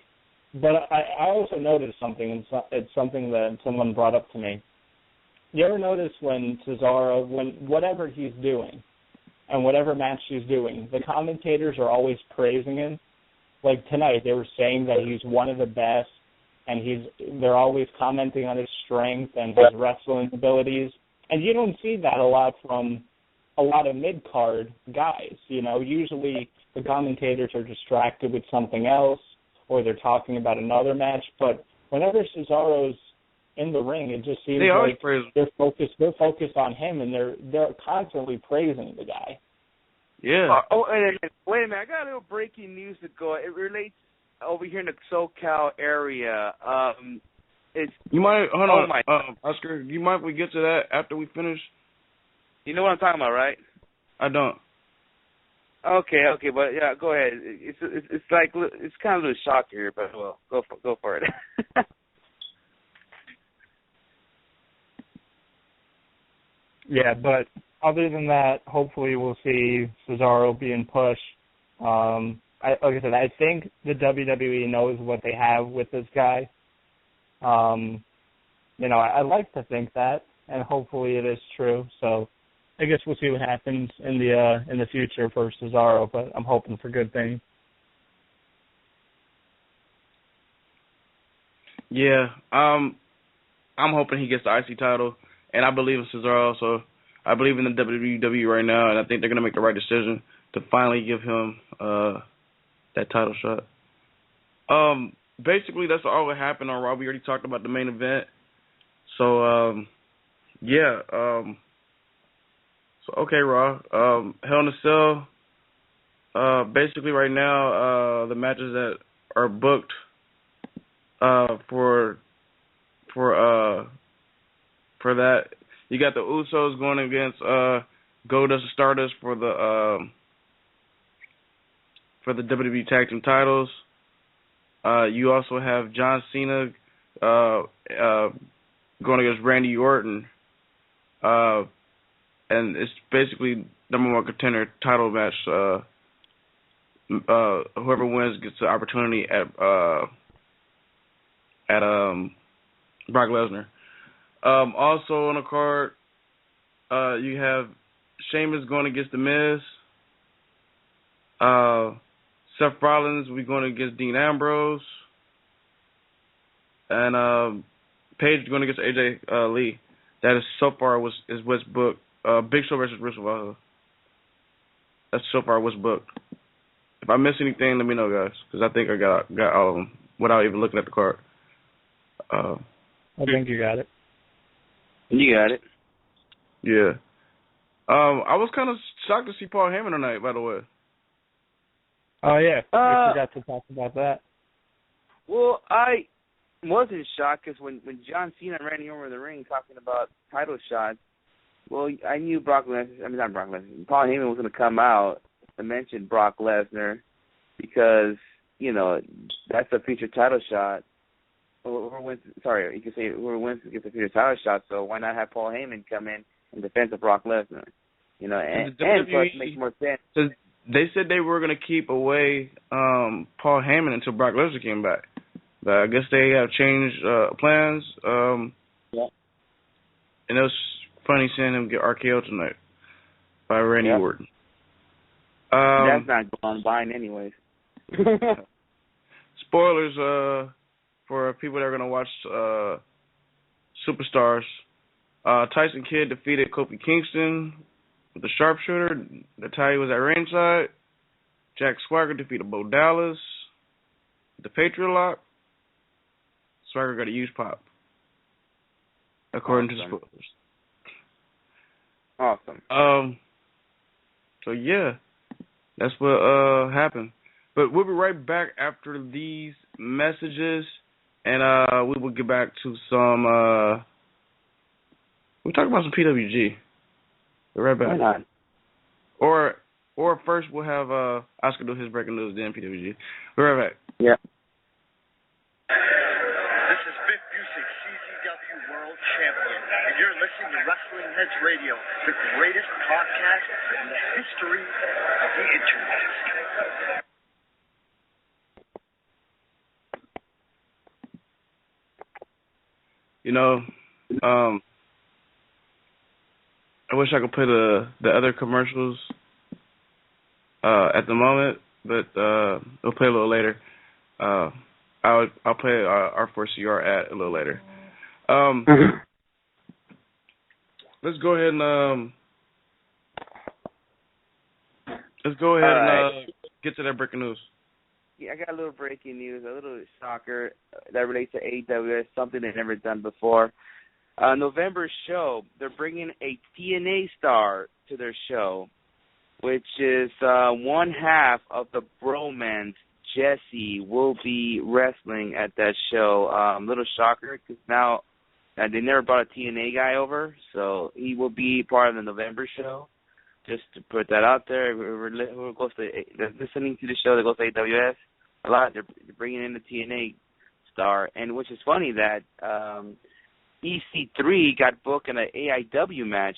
But I also noticed something, and it's something that someone brought up to me. You ever notice when Cesaro, whatever he's doing, and whatever match he's doing, the commentators are always praising him? Like tonight, they were saying that he's one of the best, and they're always commenting on his strength and his wrestling abilities. And you don't see that a lot from a lot of mid-card guys. Usually the commentators are distracted with something else or they're talking about another match. But whenever Cesaro's in the ring, it just seems like they're focused on him, and they're constantly praising the guy.
Yeah.
Wait a minute. I got a little breaking news to go. It relates over here in the SoCal area.
You might hold on, Oscar. You mind if we get to that after we finish?
You know what I'm talking about, right?
I don't.
Okay, but yeah, go ahead. It's like it's kind of a little shock here, but well, go for it.
Yeah, but other than that, hopefully we'll see Cesaro being pushed. Like I said, I think the WWE knows what they have with this guy. I like to think that, and hopefully it is true. So I guess we'll see what happens in the future for Cesaro, but I'm hoping for good things.
Yeah, I'm hoping he gets the IC title, and I believe in Cesaro, so I believe in the WWE right now, and I think they're going to make the right decision to finally give him that title shot. Basically, that's all that happened on Raw. We already talked about the main event. So, yeah. So, okay, Raw. Hell in a Cell. Basically, right now, the matches that are booked for that, you got the Usos going against Goldust and Stardust for the WWE Tag Team titles. You also have John Cena going against Randy Orton, and it's basically number one contender title match. Whoever wins gets the opportunity at Brock Lesnar. Also on the card, you have Sheamus going against The Miz. Seth Rollins will be going against Dean Ambrose. And Paige going against AJ Lee. That is so far is what's booked. Big Show versus Russo Valhalla. That's so far what's booked. If I miss anything, let me know, guys, because I think I got all of them without even looking at the card.
I think you got it.
You got it.
Yeah. I was kind of shocked to see Paul Heyman tonight, by the way.
Oh, yeah. I forgot to talk about that.
Well, I wasn't shocked because when John Cena ran over the ring talking about title shots, well, I knew not Brock Lesnar, Paul Heyman was going to come out to mention Brock Lesnar because, that's a future title shot. You could say whoever wins gets a future title shot, so why not have Paul Heyman come in defense of Brock Lesnar? And plus it makes more sense.
So they said they were going to keep away Paul Heyman until Brock Lesnar came back. But I guess they have changed plans.
Yeah.
And it was funny seeing him get RKO tonight by Randy Orton.
That's not going buying anyways.
Spoilers for people that are going to watch Superstars. Tyson Kidd defeated Kofi Kingston with the sharpshooter. Natalya was at ringside. Jack Swagger defeated Bo Dallas. The Patriot Lock. Swagger got a huge pop, according to the spoilers.
Awesome.
So yeah, that's what happened. But we'll be right back after these messages, and we will get back to some. We'll talk about some PWG. We're right back.
Why not?
Or first we'll have Oscar do his breaking news, then PWG. We're right back.
Yeah.
This is Vic Busick, CZW World Champion, and you're listening to WrestlingHeads Radio, the greatest podcast in the history of the internet.
I wish I could play the other commercials at the moment, but we'll play a little later. I'll play our 4CR ad a little later. let's go ahead and get to that breaking news.
Yeah, I got a little breaking news, a little shocker that relates to AWS, something they've never done before. November show, they're bringing a TNA star to their show, which is one half of the Bromance. Jesse will be wrestling at that show. Little shocker because now they never brought a TNA guy over, so he will be part of the November show. Just to put that out there, we're listening to the show that goes to AWS a lot. They're bringing in the TNA star, and which is funny that EC3 got booked in an AIW match.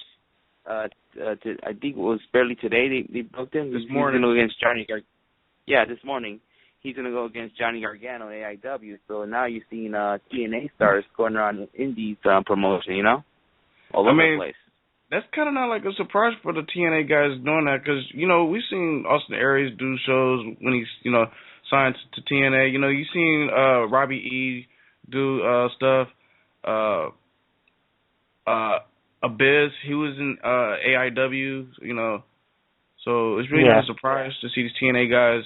I think it was barely today they booked him.
This morning.
He's going to go against Johnny this morning. He's going to go against Johnny Gargano, AIW. So now you're seeing TNA stars going around Indies promotion, you know? All over the place.
That's kind of not like a surprise for the TNA guys doing that because, you know, we've seen Austin Aries do shows when he's, you know, signed to TNA. You know, you've seen Robbie E. do stuff. Abyss, he was in AIW, you know. So it's really not a surprise to see these TNA guys,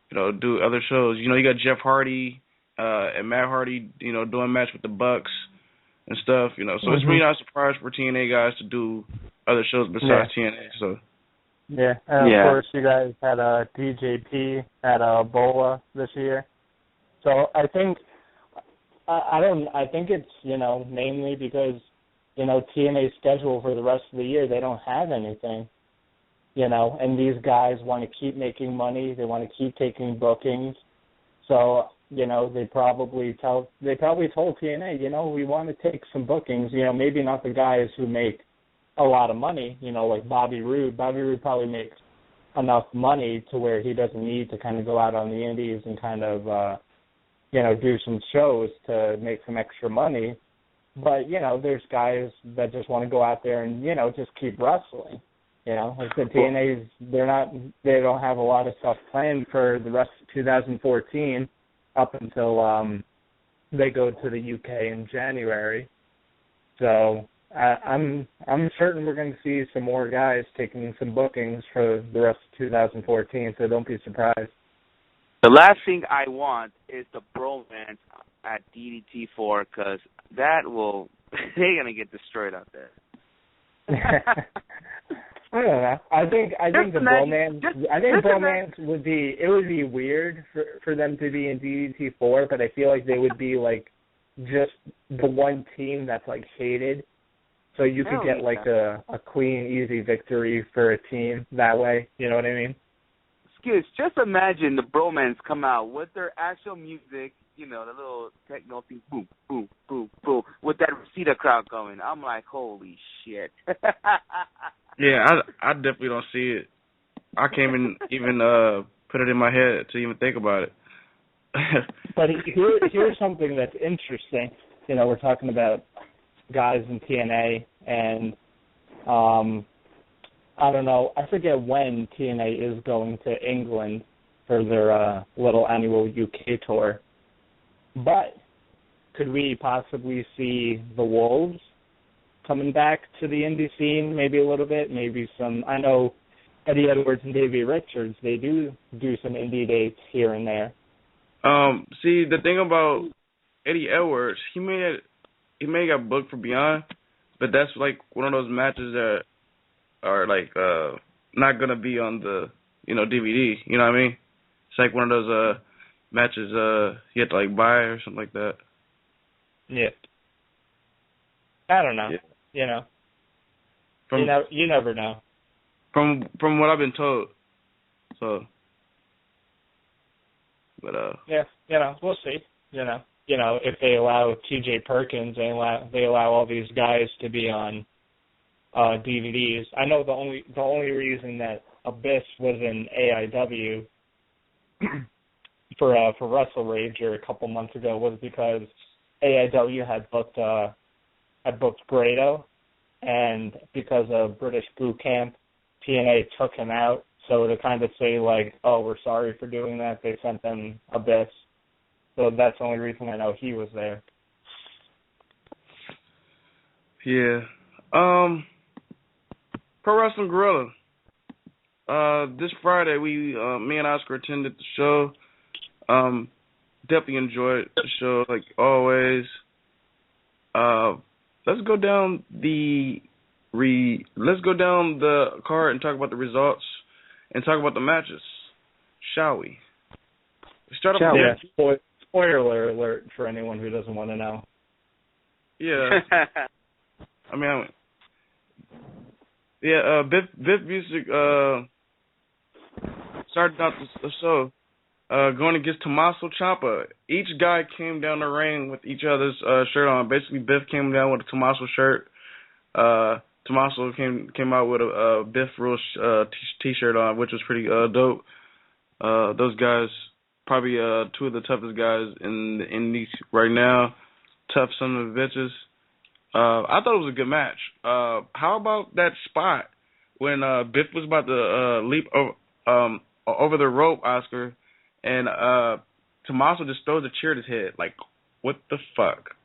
you know, do other shows. You know, you got Jeff Hardy and Matt Hardy, you know, doing match with the Bucks and stuff, you know. So it's really not a surprise for TNA guys to do other shows besides TNA. So
and of course you guys had DJP at Bola this year. So I think I think it's, you know, mainly because, you know, TNA's schedule for the rest of the year, they don't have anything. You know, and these guys want to keep making money. They want to keep taking bookings. So, you know, they probably told TNA, you know, we want to take some bookings. You know, maybe not the guys who make a lot of money. You know, like Bobby Roode. Bobby Roode probably makes enough money to where he doesn't need to kind of go out on the indies and kind of, you know, do some shows to make some extra money. But, you know, there's guys that just want to go out there and, you know, just keep wrestling. You know, like the TNA's, they don't have a lot of stuff planned for the rest of 2014 up until they go to the UK in January. So I'm certain we're going to see some more guys taking some bookings for the rest of 2014. So don't be surprised.
The last thing I want is the Bromance at DDT4 because that will they're gonna get destroyed out there.
I don't know. I think the Bromance would be weird for them to be in DDT4, but I feel like they would be like just the one team that's like hated. So you could get like a clean, easy victory for a team that way. You know what I mean?
Excuse, just imagine the Bromance come out with their actual music, you know, the little techno thing, boom, boom, boom, boom, with that Reseda crowd going. I'm like, holy shit.
Yeah, I definitely don't see it. I can't even put it in my head to even think about it.
But here's something that's interesting. You know, we're talking about guys in TNA, and I don't know, I forget when TNA is going to England for their little annual UK tour. But could we possibly see the Wolves coming back to the indie scene maybe a little bit? Maybe some, I know Eddie Edwards and Davey Richards, they do some indie dates here and there.
See, the thing about Eddie Edwards, he may got booked for Beyond, but that's like one of those matches that are like not gonna be on the, you know, DVD. You know what I mean? It's like one of those matches you have to like buy or something like that.
Yeah. I don't know. Yeah. You know. You never know.
From what I've been told. So. But
yeah, you know, we'll see. You know, if they allow T.J. Perkins, they allow all these guys to be on DVDs. I know the only reason that Abyss was in AIW for Wrestle Rager a couple months ago was because AIW had booked Grado, and because of British Boot Camp, TNA took him out. So to kind of say like, oh, we're sorry for doing that, they sent them Abyss. So that's the only reason I know he was there.
Yeah, Pro Wrestling Guerrilla. This Friday, me and Oscar attended the show. Definitely enjoyed the show, like always. Let's go down the card and talk about the results and talk about the matches, shall we? Start off with
spoiler alert for anyone who doesn't want to know.
Yeah. I mean, Biff Busick started out the show going against Tommaso Ciampa. Each guy came down the ring with each other's shirt on. Basically, Biff came down with a Tommaso shirt. Tommaso came out with a Biff Rules t-shirt on, which was pretty dope. Those guys, probably two of the toughest guys in the Indies right now. Tough son of bitches. I thought it was a good match. How about that spot when Biff was about to leap over the rope, Oscar, and Tommaso just throws a chair at his head? Like, what the fuck?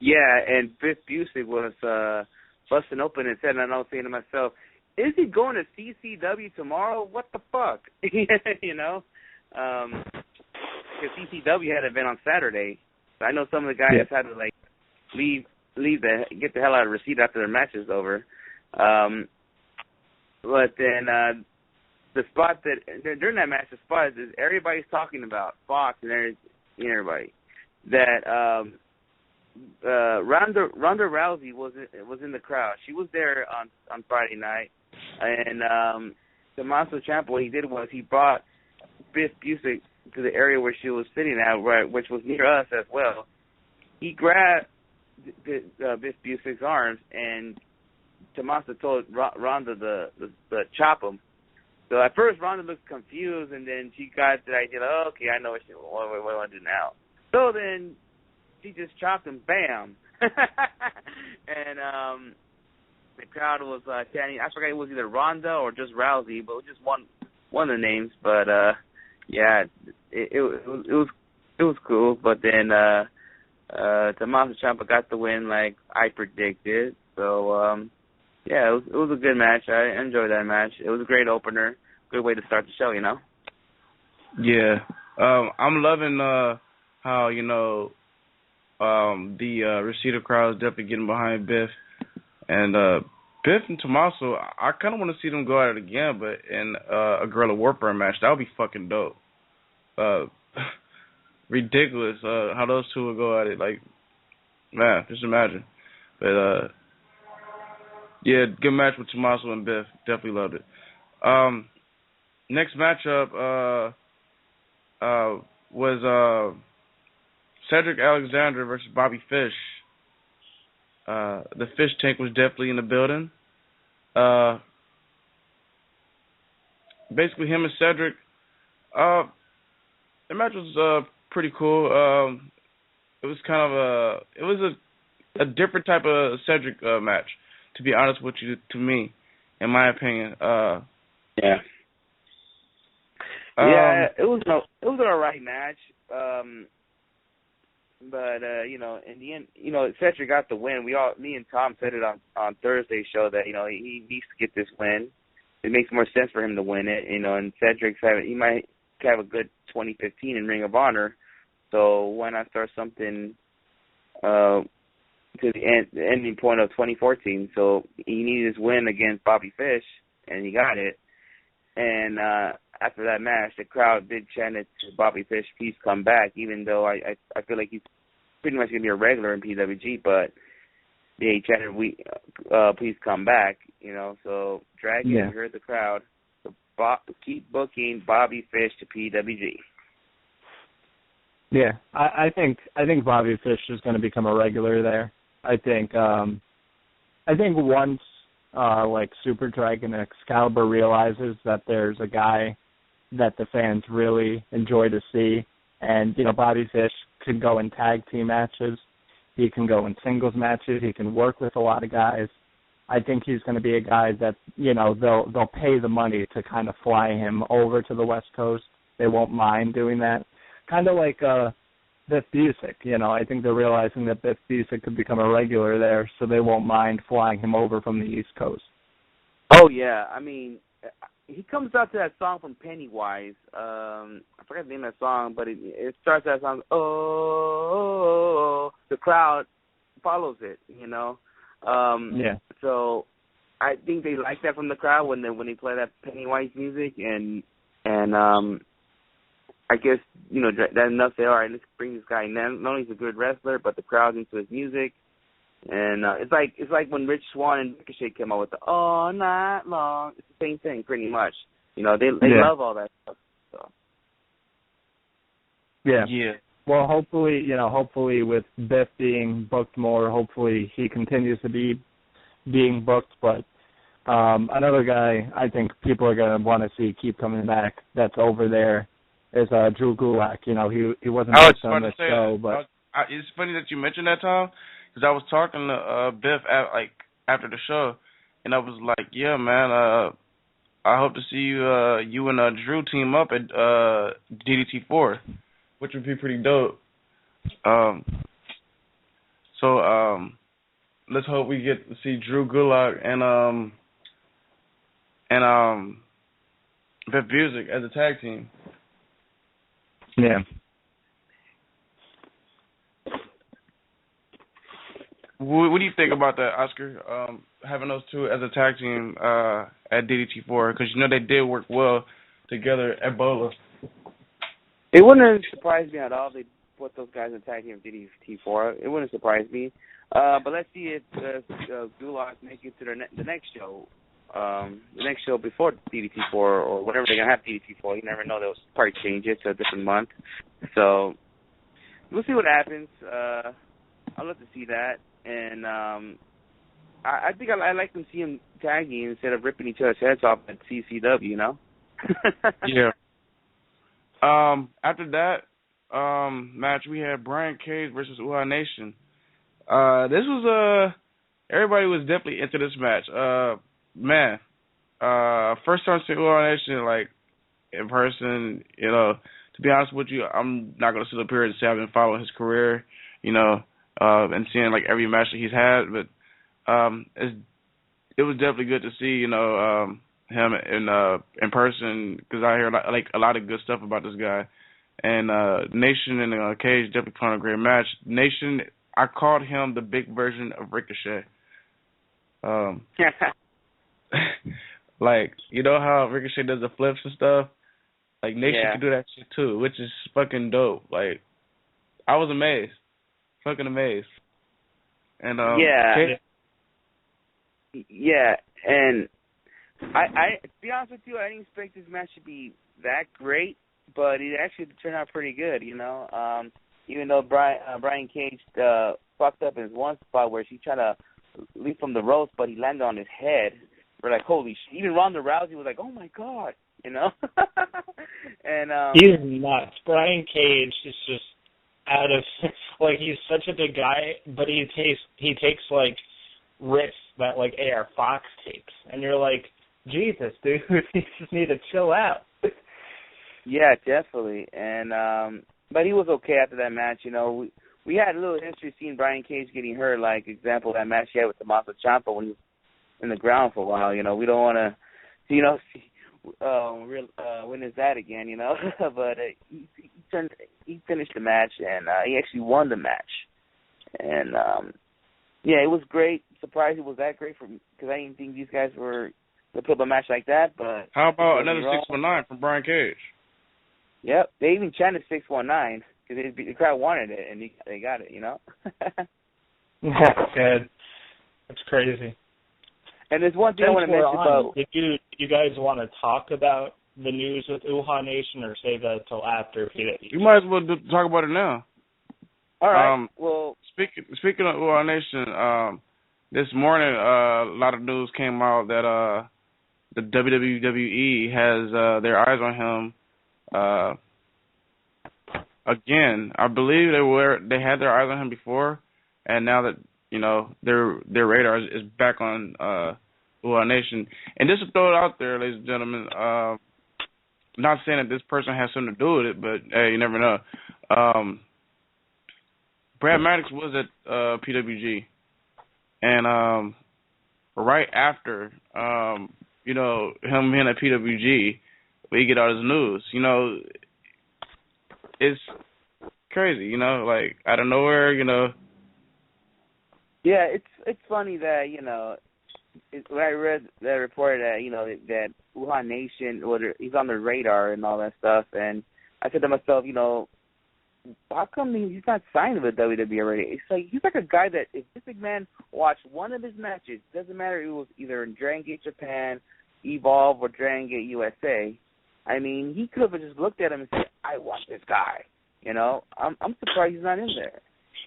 Yeah, and Biff Busick was busting open his head, and I was saying to myself, is he going to CCW tomorrow? What the fuck? You know? Because CCW had an event on Saturday. So I know some of the guys had to, like, get the hell out of receipt after their match is over. But then the spot that during that match, the spot is everybody's talking about, Fox and everybody, that Ronda Rousey was in the crowd. She was there on Friday night, and Tommaso Ciampa, what he did was he brought Biff Busick to the area where she was sitting at, right, which was near us as well. He grabbed Biff Busick's arms, and Tommaso told Ronda to chop him. So at first Ronda looked confused, and then she got the idea, like, oh, okay, I know what I want to do now. So then she just chopped him, bam. And the crowd was chanting. I forgot it was either Ronda or just Rousey, but it was just one of the names. But yeah, it was cool. But then Tommaso Ciampa got the win, like I predicted. So yeah, it was a good match. I enjoyed that match. It was a great opener. Good way to start the show, you know.
Yeah, I'm loving how the Reseda crowd is definitely getting behind Biff. And Biff and Tommaso, I kind of want to see them go at it again, but in a Guerrilla Warfare match. That would be fucking dope. Ridiculous how those two would go at it. Like, man, just imagine. But, yeah, good match with Tommaso and Biff. Definitely loved it. Next matchup was Cedric Alexander versus Bobby Fish. The Fish Tank was definitely in the building. Basically, him and Cedric. The match was pretty cool. It was kind of a different type of Cedric match, to be honest with you. To me, in my opinion.
Yeah. Yeah, it was an alright match. But in the end, Cedric got the win. Me and Tom said it on Thursday's show that he needs to get this win. It makes more sense for him to win it. And Cedric's he might have a good 2015 in Ring of Honor. So why not start something to the ending point of 2014? So he needed his win against Bobby Fish, and he got it. And after that match, the crowd did chant it to Bobby Fish, please come back, even though I feel like he's pretty much going to be a regular in PWG, but they chanted, please come back, so Dragon heard the crowd, so keep booking Bobby Fish to PWG.
Yeah, I think Bobby Fish is going to become a regular there. I think once like Super Dragon Excalibur realizes that there's a guy that the fans really enjoy to see, and Bobby Fish can go in tag team matches, he can go in singles matches, he can work with a lot of guys. I think he's going to be a guy that they'll pay the money to kind of fly him over to the West Coast. They won't mind doing that, kind of like Biff Busick. You know, I think they're realizing that Biff Busick could become a regular there, so they won't mind flying him over from the East Coast.
Oh yeah, I mean, he comes out to that song from Pennywise. I forgot the name of that song, but it starts that song. Oh, the crowd follows it. You know.
Yeah.
So I think they like that from the crowd when they play that Pennywise music, and I guess, you know, that enough. Say, all right, let's bring this guy in. Not only is he a good wrestler, but the crowd's into his music. And it's like when Rich Swann and Ricochet came out with the All Night Long. It's the same thing, pretty much. You know, they love all that stuff. So.
Yeah. Well, hopefully with Biff being booked more, hopefully he continues to be being booked. But another guy I think people are going to want to see keep coming back that's over there is Drew Gulak. You know, he wasn't booked on the show, but
it's funny that you mentioned that, Tom, because I was talking to Biff after the show, and I was like, yeah, man, I hope to see you and Drew team up at DDT4, which would be pretty dope. So let's hope we get to see Drew Gulak and Biff Busick as a tag team.
Yeah.
What do you think about that, Oscar? Having those two as a tag team at DDT4, because you know they did work well together at Bola.
It wouldn't have surprised me at all if they put those guys in tag team at DDT4. It wouldn't surprise me. But let's see if Gulak make it to the next show. The next show before DDT4 or whatever they're going to have DDT4. You never know. They'll probably change it to a different month. So we'll see what happens. I'd love to see that. And I think I like to see them tagging instead of ripping each other's heads off at CCW, you know?
Yeah. After that match, we had Brian Cage versus Uhaa Nation. This was everybody was definitely into this match. Man, first time seeing Uhaa Nation like in person. You know, to be honest with you, I'm not gonna sit up here and say I've been following his career. You know, and seeing like every match that he's had, but it was definitely good to see. You know, him in person, because I hear like a lot of good stuff about this guy. And Nation and Cage definitely put on a great match. Nation, I called him the big version of Ricochet. Like, you know how Ricochet does the flips and stuff? Like, Nation can do that shit too, which is fucking dope. Like, I was amazed. Fucking amazed. And
and I to be honest with you, I didn't expect this match to be that great, but it actually turned out pretty good, you know. Even though Brian Cage fucked up in his one spot where she tried to leap from the ropes, but he landed on his head. We're like, holy shit. Even Ronda Rousey was like, oh my god, you know. And
he's nuts. Brian Cage is just out of like, he's such a big guy, but he takes like risks that like AR Fox takes, and you're like, Jesus, dude, you just need to chill out.
Yeah, definitely. And but he was okay after that match. You know, we had a little history seeing Brian Cage getting hurt. Like example, that match he had with Tommaso Ciampa when he was in the ground for a while. You know, we don't want to, you know, witness that again. You know, but he finished the match, and he actually won the match. And yeah, it was great. Surprised it was that great for me, because I didn't think these guys were to put up a match like that. But
how about another 619 from Brian Cage?
Yep, they even chanted 619 because the crowd wanted it, and they got it. You know.
That's good. That's crazy.
And there's one thing I want to mention about.
If you guys want to talk about the news with Uhaa Nation, or save that until after PWG?
You might as well talk about it now.
All right. Well,
speaking of Uhaa Nation, this morning a lot of news came out that the WWE has their eyes on him again. I believe they had their eyes on him before, and now that, you know, their radar is back on Uhaa Nation. And just to throw it out there, ladies and gentlemen, not saying that this person has something to do with it, but hey, you never know. Brad Maddox was at PWG, and right after him being at PWG, we get all this news. It's crazy. Like out of nowhere.
Yeah, it's funny that when I read the report that that Wuhan Nation, he's on the radar and all that stuff, and I said to myself, how come he's not signed with WWE already? It's like he's like a guy that if this big man watched one of his matches, doesn't matter if it was either in Dragon Gate Japan, Evolve, or Dragon Gate USA. I mean, he could have just looked at him and said, "I want this guy." I'm surprised he's not in there,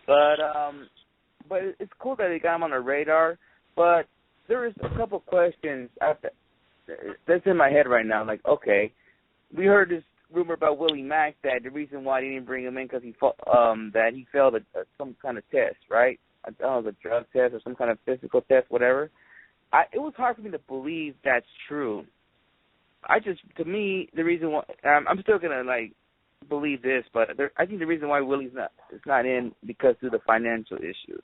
but it's cool that they got him on the radar. But there is a couple questions that's in my head right now. Like, okay, we heard this rumor about Willie Mack that the reason why they didn't bring him in because he failed some kind of test, right? I don't know, it was a drug test or some kind of physical test, whatever. It was hard for me to believe that's true. To me, the reason why I'm still gonna believe this, but I think the reason why Willie's not in because of the financial issues.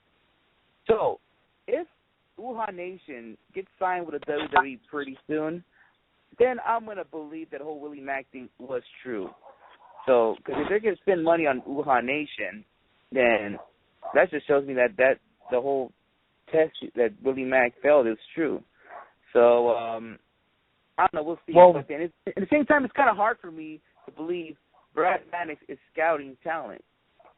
So, if Wuhan Nation gets signed with the WWE pretty soon, then I'm going to believe that whole Willie Mack thing was true. So, because if they're going to spend money on Wuhan Nation, then that just shows me that the whole test that Willie Mack failed is true. So, I don't know, we'll see.
Well,
but then at the same time, it's kind of hard for me to believe Brad Maddox is scouting talent.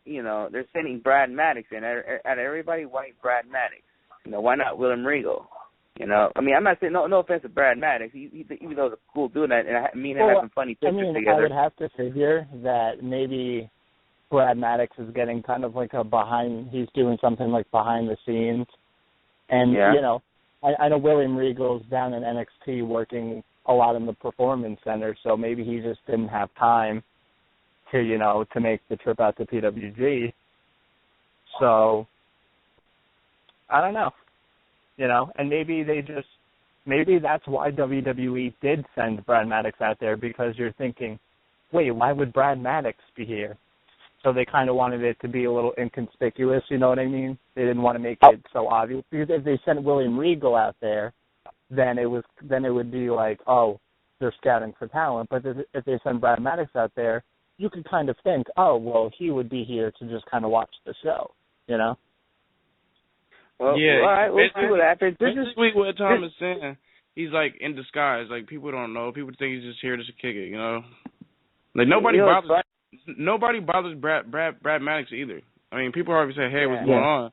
They're sending Brad Maddox in. At everybody, why Brad Maddox? Why not William Regal? I mean, I'm not saying no offense to Brad Maddox. Even though he's a cool dude, and me and him have some funny pictures together.
I would have to figure that maybe Brad Maddox is getting kind of like he's doing something like behind the scenes. And, I know William Regal's down in NXT working a lot in the Performance Center, so maybe he just didn't have time to make the trip out to PWG. So, I don't know. And maybe that's why WWE did send Brad Maddox out there, because you're thinking, wait, why would Brad Maddox be here? So they kind of wanted it to be a little inconspicuous, you know what I mean? They didn't want to make it so obvious. Because if they sent William Regal out there, then it would be like, oh, they're scouting for talent. But if they send Brad Maddox out there, you could kind of think, oh, well, he would be here to just kind of watch the show,
Well,
yeah,
all right, we'll see what happens.
Basically, what Tom is saying, he's like in disguise. Like people don't know. People think he's just here to kick it. Like nobody bothers Brad Maddox either. I mean, people always say, "Hey, what's going on?"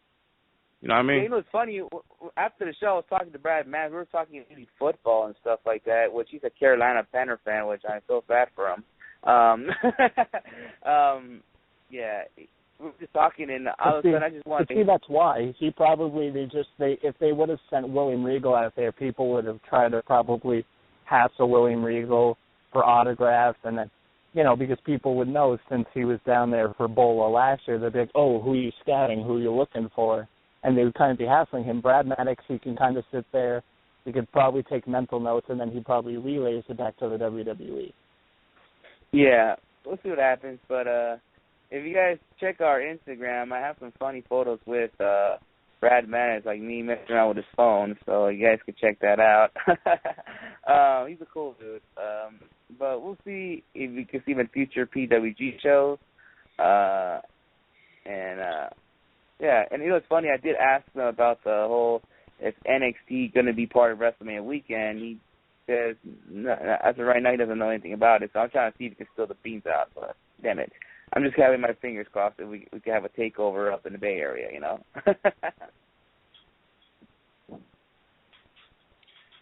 You know what I mean?
It's funny. After the show, I was talking to Brad Maddox. We were talking indie football and stuff like that. Which he's a Carolina Panther fan, which I feel bad for him. Yeah. We were just talking, and all of a sudden I just wanted to...
See, that's why. If they would have sent William Regal out there, people would have tried to probably hassle William Regal for autographs, and then, because people would know since he was down there for Bola last year, they'd be like, oh, who are you scouting, who are you looking for? And they would kind of be hassling him. Brad Maddox, he can kind of sit there, he could probably take mental notes, and then he probably relays it back to the WWE.
Yeah, we'll see what happens, but... if you guys check our Instagram, I have some funny photos with Brad Maddox, like me messing around with his phone, so you guys can check that out. He's a cool dude. But we'll see if we can see him in future PWG shows. And it's funny, I did ask him about the whole, is NXT going to be part of WrestleMania weekend? He says, no, as of right now, he doesn't know anything about it, so I'm trying to see if he can spill the beans out, but damn it. I'm just having my fingers crossed that we can have a takeover up in the Bay Area,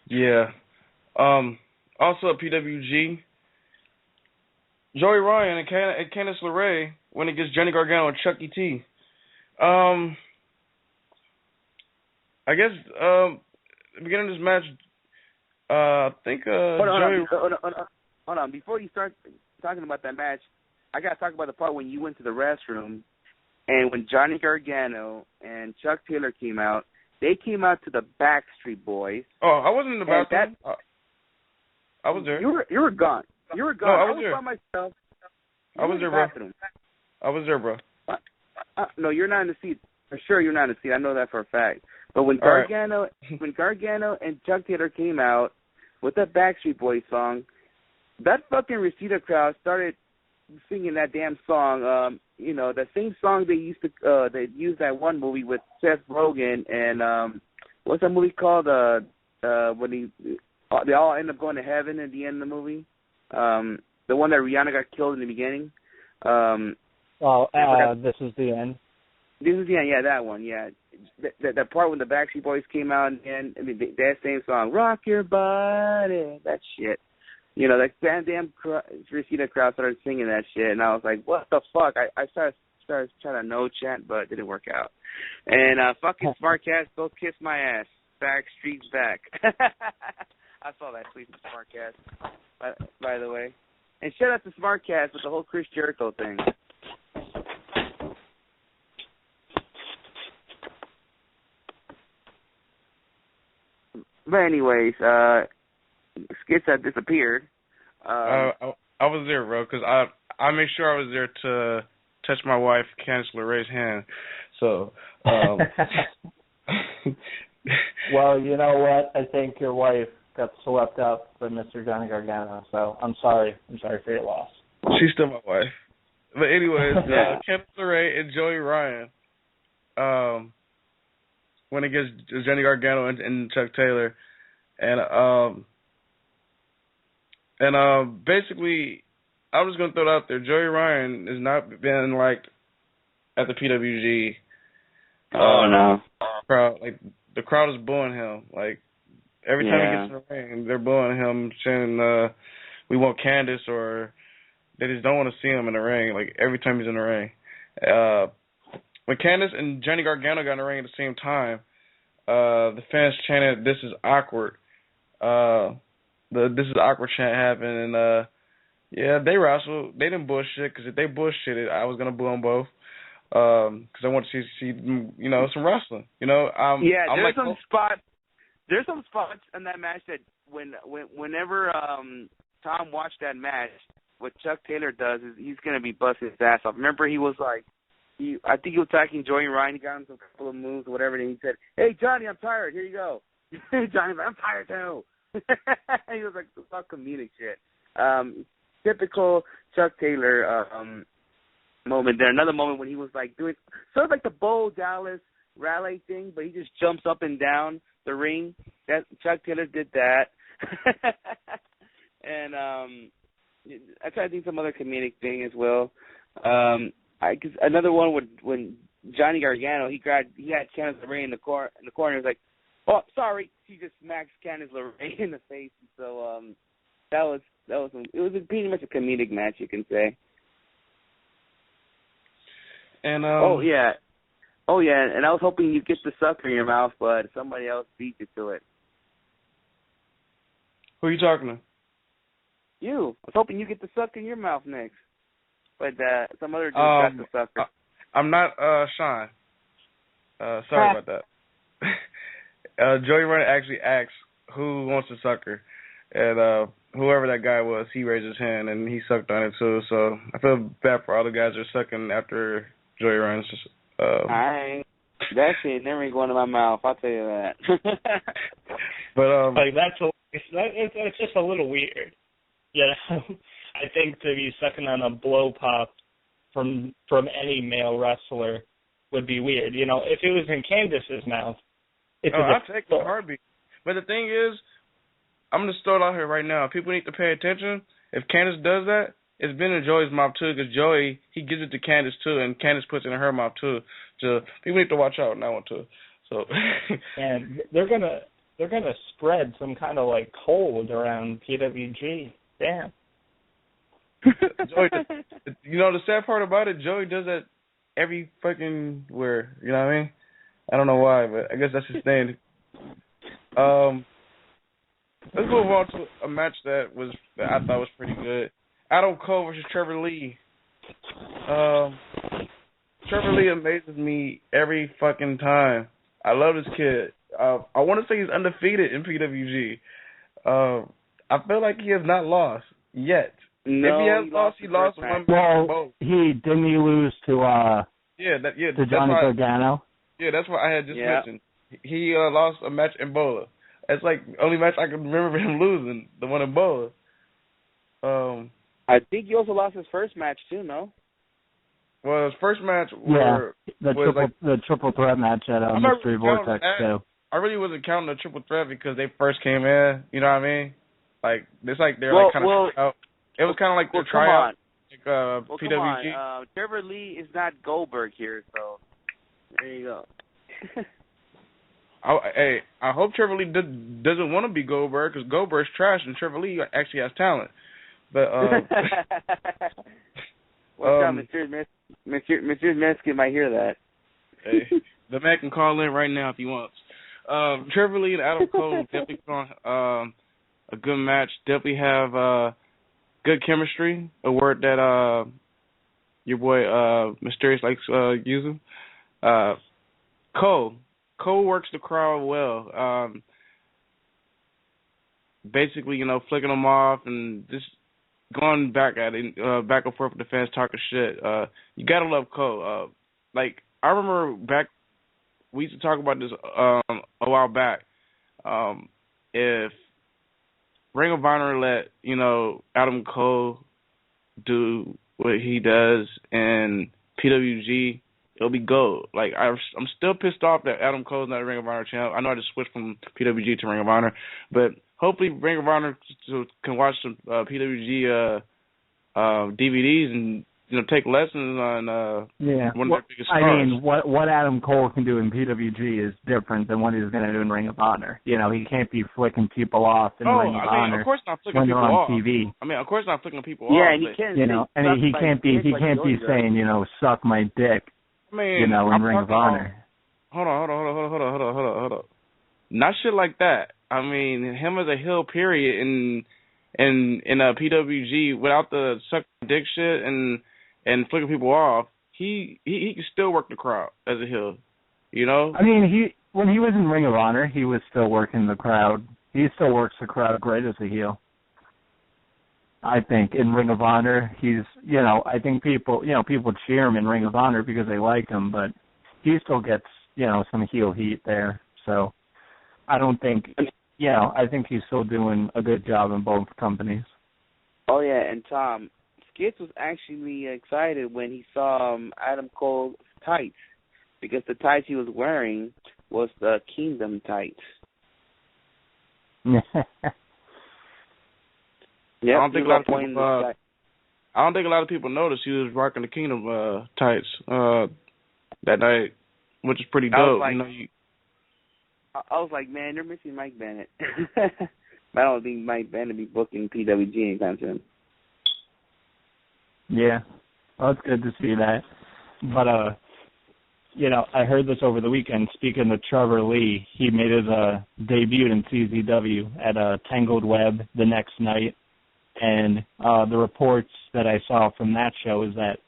Yeah. Also at PWG, Joey Ryan and Candice LeRae when it gets Johnny Gargano and Chucky T. I guess the beginning of this match, I think
Hold on. Before you start talking about that match, I got to talk about the part when you went to the restroom and when Johnny Gargano and Chuck Taylor came out. They came out to the Backstreet Boys.
Oh, I wasn't in the bathroom. I was there.
You were gone. You were gone.
No, I was there.
By myself.
I was there, bro. I was there, bro.
No, you're not in the seat. For sure, you're not in the seat. I know that for a fact. But when Gargano and Chuck Taylor came out with that Backstreet Boys song, that fucking Reseda crowd started singing that damn song. The same song they used that one movie with Seth Rogen and what's that movie called? When they all end up going to heaven at the end of the movie. The one that Rihanna got killed in the beginning.
This Is the End.
This is the end. Yeah, that one. Yeah, that part when the Backstreet Boys came out and that same song, "Rock Your Body," that shit. That damn Reseda crowd started singing that shit, and I was like, "What the fuck?" I started trying to no chant, but it didn't work out. And fucking Smartcast, go kiss my ass. Backstreet's back. I saw that tweet from Smartcast, by the way. And shout out to Smartcast with the whole Chris Jericho thing. But anyways, Skits had disappeared.
I was there, bro, because I made sure I was there to touch my wife, Candice LeRae's hand. So,
well, you know what? I think your wife got swept up by Mr. Johnny Gargano. So I'm sorry. I'm sorry for your loss.
She's still my wife. But anyways, Candice LeRae and Joey Ryan. When it gets Johnny Gargano and Chuck Taylor, and basically, I'm just gonna throw it out there. Joey Ryan has not been liked at the PWG.
No!
Crowd, like the crowd is booing him. Like every time he gets in the ring, they're booing him, saying we want Candice, or they just don't want to see him in the ring. Like every time he's in the ring. When Candice and Johnny Gargano got in the ring at the same time, the fans chanted, "This is awkward." The "This is awkward" chant happened, and they wrestled. They didn't bullshit, because if they bullshitted, I was gonna boo them both. Because I want to see some wrestling.
There's some spots in that match that whenever Tom watched that match, what Chuck Taylor does is he's gonna be busting his ass off. Remember, he was like. I think he was attacking Joey Ryan. He got him some couple of moves or whatever, and he said, "Hey, Johnny, I'm tired. Here you go." Johnny's like, "I'm tired too." He was like, "Fuck comedic shit." Typical Chuck Taylor moment there. Another moment when he was like doing sort of like the Bo Dallas rally thing, but he just jumps up and down the ring. That Chuck Taylor did that. And I tried to think some other comedic thing as well. Cause another one when Johnny Gargano he had Candice LeRae in the corner. He was like, "Oh, sorry." He just smacked Candice LeRae in the face. So it was pretty much a comedic match, you can say. And and I was hoping you'd get the sucker in your mouth, but somebody else beat you to it.
Who are you talking to?
You. I was hoping you get the sucker in your mouth next. But some other dude got the sucker.
I'm not Sean. Sorry about that. Joey Ryan actually asked who wants the sucker, and whoever that guy was, he raised his hand and he sucked on it too. So I feel bad for all the guys that are sucking after Joey Ryan's.
That shit never ain't going to my mouth. I'll tell you that.
But
like it's just a little weird. I think to be sucking on a blow pop from any male wrestler would be weird. If it was in Candice's mouth,
I'll take the heartbeat. But the thing is, I'm going to start out here right now. People need to pay attention. If Candice does that, it's been in Joey's mouth too, because Joey, he gives it to Candice too, and Candice puts it in her mouth too. So people need to watch out on that one too. So
and they're gonna spread some kind of like cold around PWG. Damn.
Joey, the sad part about it, Joey does that every fucking where. You know what I mean? I don't know why, but I guess that's his thing. Let's move on to a match that I thought was pretty good. Adam Cole versus Trevor Lee. Trevor Lee amazes me every fucking time. I love this kid. I want to say he's undefeated in PWG. I feel like he has not lost yet.
No,
if he has lost, he lost one match.
Well, he lose to To Johnny Gargano.
Yeah, that's what I had just mentioned. He lost a match in Bola. That's like the only match I can remember him losing, the one in Bola.
I think he also lost his first match too, no?
Well, his first match
the triple threat match at Mystery Vortex too.
I really wasn't counting the triple threat because they first came in. You know what I mean? Like it's like they're kind of out. It was kind of like their tryout. Like, PWG.
Come on. Trevor Lee is not Goldberg here, so there you go.
I hope Trevor Lee doesn't want to be Goldberg because Goldberg's trash and Trevor Lee actually has talent. But
watch out, Mr. Mexican might hear that.
Hey, the man can call in right now if he wants. Trevor Lee and Adam Cole definitely on a good match. Definitely have good chemistry. A word that your boy Mysterious likes using. Cole works the crowd well. Basically, flicking them off and just going back at it, back and forth with the fans talking shit. You gotta love Cole. Like I remember back, we used to talk about this a while back. If Ring of Honor let Adam Cole do what he does in PWG, it'll be gold. Like I'm still pissed off that Adam Cole's not a Ring of Honor champ. I know I just switched from PWG to Ring of Honor, but hopefully Ring of Honor can watch some PWG DVDs and take lessons on one of their biggest stars.
I mean, what Adam Cole can do in PWG is different than what he's going to do in Ring of Honor. He can't be flicking people off in Ring of Honor.
Of course not flicking
when
people
they're on
off.
TV.
I mean, of course not flicking people
off. Yeah,
and
he can't.
He can't be saying suck my dick.
I mean,
in Ring of Honor.
Hold on. Not shit like that. I mean, him as a heel, period, in PWG without the suck dick shit and flicking people off, he can still work the crowd as a heel.
I mean, when he was in Ring of Honor, he was still working the crowd. He still works the crowd great as a heel. I think in Ring of Honor, he's I think people cheer him in Ring of Honor because they like him, but he still gets some heel heat there. So I don't think I think he's still doing a good job in both companies.
Oh yeah, and Tom Skitz was actually excited when he saw Adam Cole's tights because the tights he was wearing was the Kingdom tights.
I don't think a lot of people noticed he was rocking the Kingdom tights that night, which is pretty dope.
I was like, man, they're missing Mike Bennett. I don't think Mike Bennett be booking PWG anytime soon.
Yeah, well, it's good to see that. But I heard this over the weekend. Speaking of Trevor Lee, he made his debut in CZW at Tangled Web the next night. And the reports that I saw from that show is that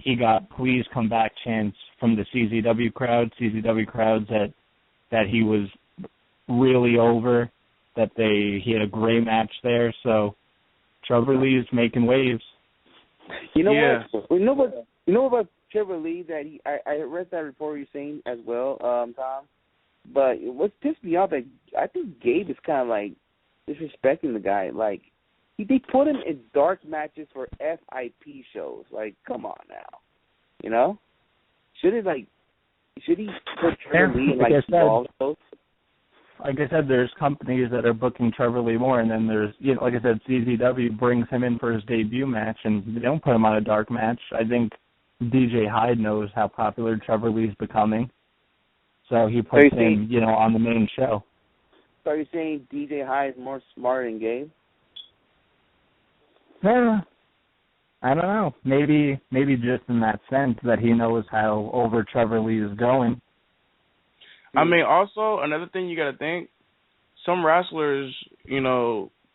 he got "Please Come Back" chants from the CZW crowds that he was really over, that he had a great match there. So Trevor Lee is making waves.
You know what? You know about Trevor Lee that I read that report you're saying as well, Tom. But what's pissed me off, I think Gabe is kind of like disrespecting the guy. Like they put him in dark matches for FIP shows. Like, come on now, Should he put Trevor Lee in small shows?
Like I said, there's companies that are booking Trevor Lee more, and then there's, like I said, CZW brings him in for his debut match, and they don't put him on a dark match. I think DJ Hyde knows how popular Trevor Lee's becoming, so he puts him, on the main show.
So are you saying DJ Hyde is more smart than Gabe?
Yeah, I don't know. Maybe just in that sense that he knows how over Trevor Lee is going.
I mean, also, another thing you got to think, some wrestlers,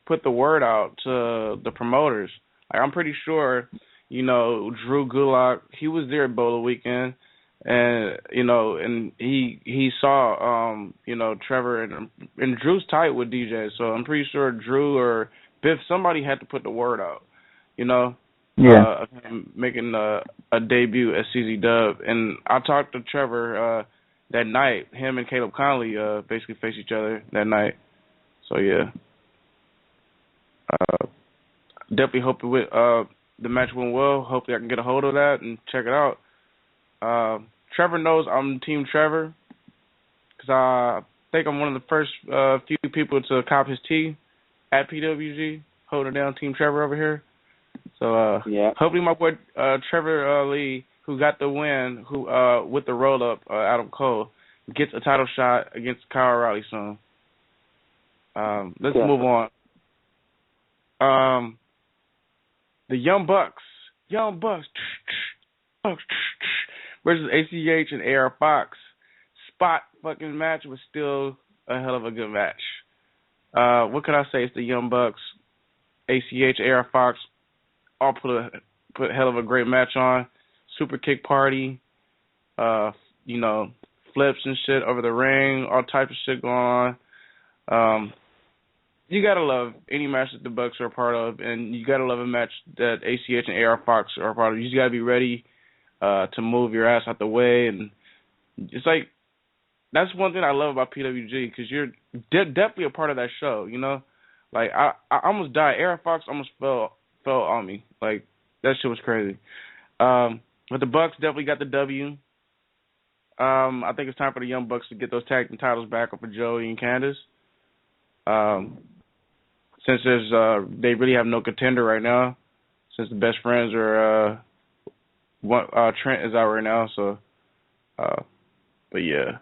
put the word out to the promoters. Like, I'm pretty sure, Drew Gulak, he was there at Bola Weekend, and, and he saw, Trevor, and Drew's tight with DJ, so I'm pretty sure Drew or Biff, somebody had to put the word out, of him making a debut at CZ Dub. And I talked to Trevor that night. Him and Caleb Conley basically faced each other that night. So, yeah. Definitely hope the match went well. Hopefully I can get a hold of that and check it out. Trevor knows I'm Team Trevor because I think I'm one of the first few people to cop his tee at PWG, holding down Team Trevor over here. So hopefully my boy Trevor Lee, who got the win, who with the roll-up, Adam Cole, gets a title shot against Kyle O'Reilly soon. Let's move on. The Young Bucks versus ACH and AR Fox. Spot fucking match was still a hell of a good match. What can I say? It's the Young Bucks, ACH, AR Fox, all put a hell of a great match on. Super kick party, flips and shit over the ring, all types of shit going on. You gotta love any match that the Bucks are a part of, and you gotta love a match that ACH and AR Fox are a part of. You just gotta be ready to move your ass out the way, and it's like that's one thing I love about PWG because you're definitely a part of that show. Like I almost died. AR Fox almost fell on me. Like that shit was crazy. But the Bucks definitely got the W. I think it's time for the Young Bucks to get those tag team titles back up for Joey and Candice. Since they really have no contender right now, since the best friends are Trent is out right now, so but yeah.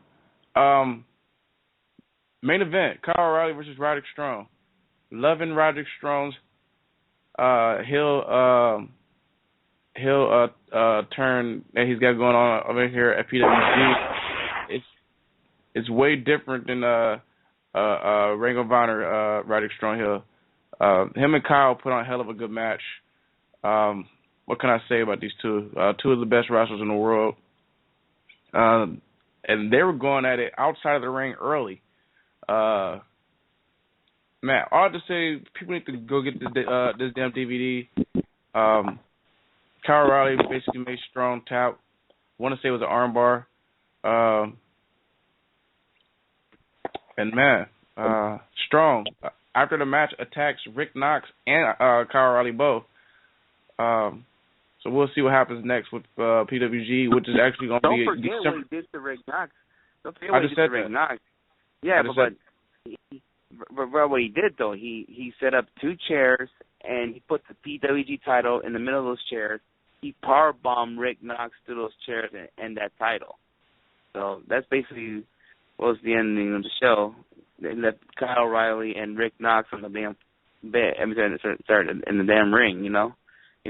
Main event, Kyle O'Reilly versus Roderick Strong. Loving Roderick Strong's heel turn that he's got going on over here at PWG. It's way different than Ring of Honor Roderick Strong heel. Him and Kyle put on a hell of a good match. What can I say about these two? Two of the best wrestlers in the world. And they were going at it outside of the ring early. Man, all I have to say, people need to go get this damn DVD. Kyle O'Reilly basically made Strong tap. I want to say it was an armbar. And man, Strong, after the match, attacks Rick Knox and Kyle O'Reilly both. So we'll see what happens next with PWG, which is actually going to be...
Don't forget what he did to Rick Knox. Don't forget what he did to Rick Knox. Yeah, but what he did, though, he set up two chairs, and he put the PWG title in the middle of those chairs. He powerbombed Rick Knox through those chairs and that title. So that's basically what was the ending of the show. They left Kyle O'Reilly and Rick Knox on the damn bed. In the damn ring, and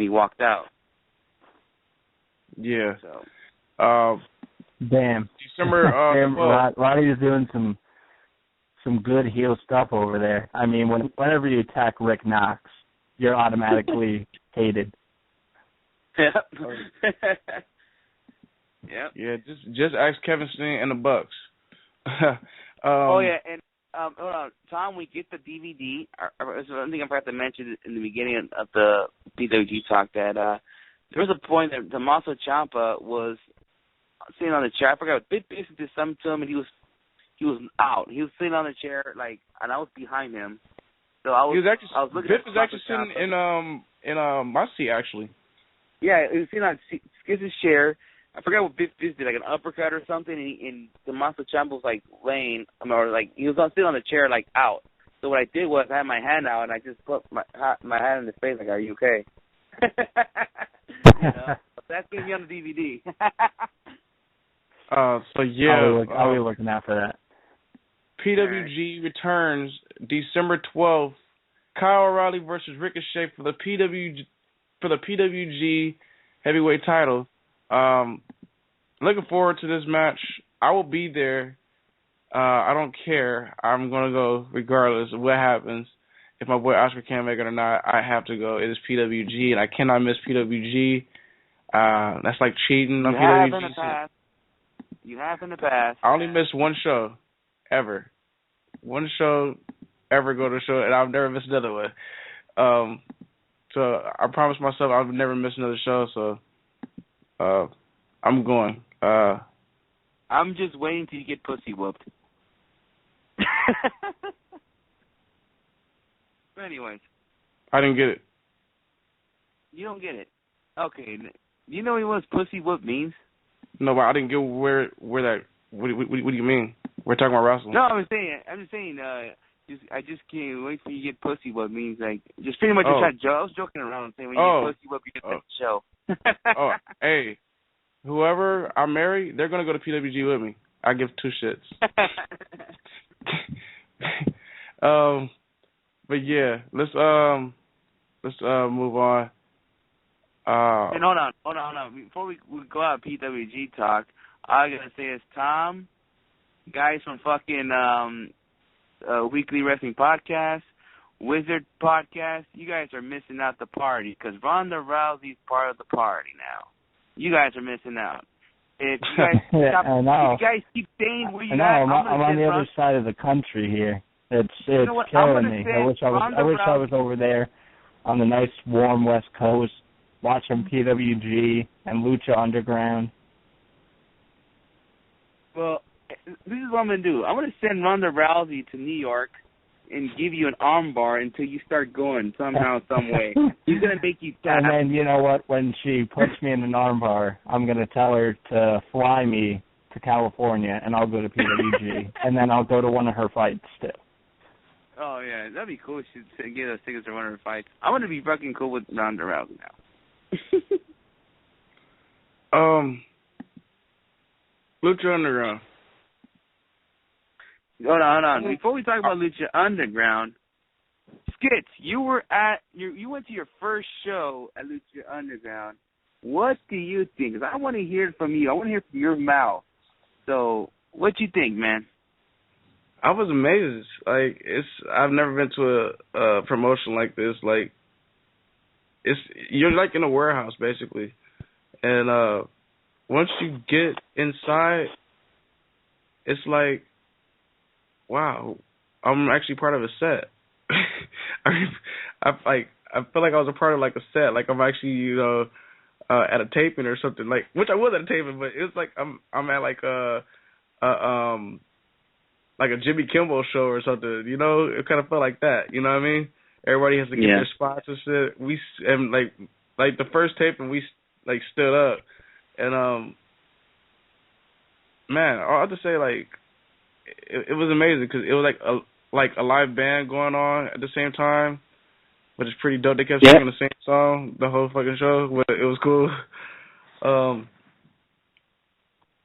he walked out.
Yeah.
So.
Damn.
December.
Roddy is doing some good heel stuff over there. I mean, whenever you attack Rick Knox, you're automatically hated.
Yep. Yep.
Yeah. Just ask Kevin Steen and the Bucks.
Oh yeah, and hold on, Tom. We get the DVD. One thing I forgot to mention in the beginning of the PWG talk that there was a point that Tommaso Ciampa was sitting on the chair. I forgot. Big Business did something to him, and he was out. He was sitting on the chair, and I was behind him. So I was looking.
Biff was actually sitting in my seat actually.
Yeah, he was sitting on Skiz's chair. I forgot what Biff did, like an uppercut or something, and Tommaso Ciampa was laying, he was sitting on the chair out. So what I did was I had my hand out and I just put my hand in his face, are you okay? That's gonna be on the DVD.
So yeah,
I'll be looking out for that.
PWG returns December 12th. Kyle O'Reilly versus Ricochet for the PWG heavyweight title. Looking forward to this match. I will be there. I don't care. I'm going to go regardless of what happens. If my boy Oscar can't make it or not, I have to go. It is PWG, and I cannot miss PWG. That's like cheating on PWG.
You have in the past.
I only missed one show, ever. One show, ever go to a show, and I've never missed another one. So I promised myself I would never miss another show. So I'm going.
I'm just waiting till you get pussy whooped. But anyways.
I didn't get it.
You don't get it. Okay. You know what pussy whoop means?
No, but I didn't get where that. What do you mean? We're talking about wrestling.
No, I'm just saying. I just can't wait till you get pussy whoop means like just pretty much I was joking around and saying when you get pussy whoop you get the show.
Hey, whoever I marry, they're gonna go to PWG with me. I give two shits. But yeah, let's move on.
And hold on. Before we go out PWG talk, all I gotta say is Tom, guys from fucking Weekly Wrestling Podcast, Wizard Podcast, you guys are missing out the party because Ronda Rousey's part of the party now. You guys are missing out. If you guys if you guys keep staying where you at,
I'm on the other side of the country here. It's killing me. I wish I was over there on the nice warm West Coast watching PWG and Lucha Underground.
Well, this is what I'm gonna do. I'm gonna send Ronda Rousey to New York and give you an armbar until you start going somehow, some way. She's gonna make you tap.
And then you know what? When she puts me in an armbar, I'm gonna tell her to fly me to California, and I'll go to PWG, and then I'll go to one of her fights too.
Oh yeah, that'd be cool. She'd get us tickets to one of her fights. I want to be fucking cool with Ronda Rousey now.
Lucha Underground.
Hold on. Before we talk about Lucha Underground, Skits, you went to your first show at Lucha Underground. What do you think? 'Cause I want to hear it from you. I want to hear it from your mouth. So, what you think, man?
I was amazed. Like I've never been to a promotion like this. Like you're like in a warehouse basically, and once you get inside, it's like, wow, I'm actually part of a set. I feel like I was a part of like a set. Like I'm actually at a taping or something. Like which I was at a taping, but it's like I'm at like a Jimmy Kimmel show or something, you know? It kind of felt like that, you know what I mean? Everybody has to get their spots and shit. And like the first tape, and we like stood up, and man, I have to say like it was amazing because it was like a live band going on at the same time, which is pretty dope. They kept singing the same song the whole fucking show, but it was cool.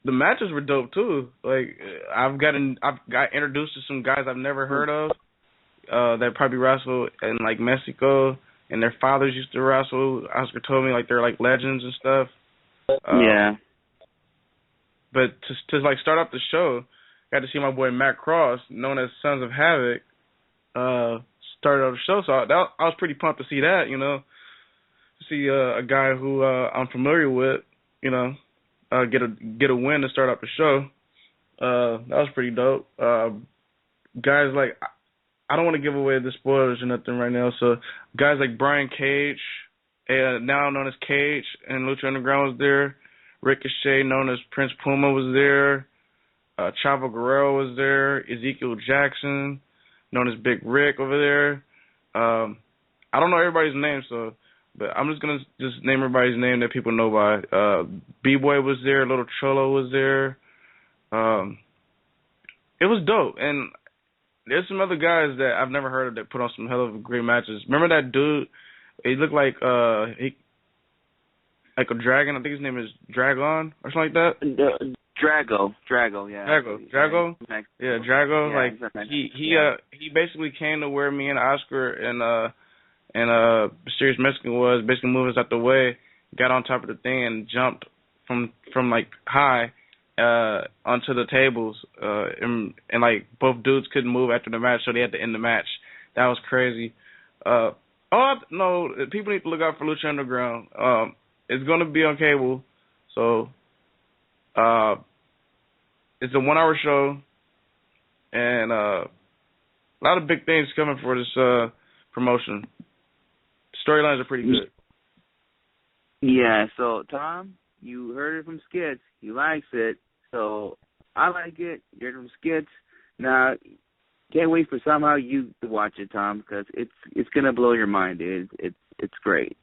The matches were dope too. Like I've got introduced to some guys I've never heard of that probably wrestle in like Mexico, and their fathers used to wrestle. Oscar told me like they're like legends and stuff. But to like start off the show, got to see my boy Matt Cross, known as Sons of Havoc, started off the show. So I was pretty pumped to see that, you know, to see a guy who I'm familiar with, you know. Get a win to start off the show. That was pretty dope. Guys like, I don't want to give away the spoilers or nothing right now. So guys like Brian Cage, now known as Cage, and Lucha Underground was there. Ricochet, known as Prince Puma, was there. Chavo Guerrero was there. Ezekiel Jackson, known as Big Rick, over there. I don't know everybody's name, so. But I'm just going to name everybody's name that people know by. B-Boy was there. Little Cholo was there. It was dope. And there's some other guys that I've never heard of that put on some hell of great matches. Remember that dude? He looked like like a dragon. I think his name is Dragon or something like that.
Drago, yeah.
Drago? Yeah, Drago.
Yeah,
like, he basically came to where me and Oscar and Mysterious Mexican was, basically moved us out the way, got on top of the thing and jumped from like high onto the tables, and like both dudes couldn't move after the match, so they had to end the match. That was crazy. No, people need to look out for Lucha Underground. It's gonna be on cable, so it's a 1-hour show, and a lot of big things coming for this promotion. Storylines are pretty good.
Yeah, so, Tom, you heard it from Skits. He likes it. So, I like it. You heard it from Skits. Now, can't wait for somehow you to watch it, Tom, because it's going to blow your mind, dude. It's great.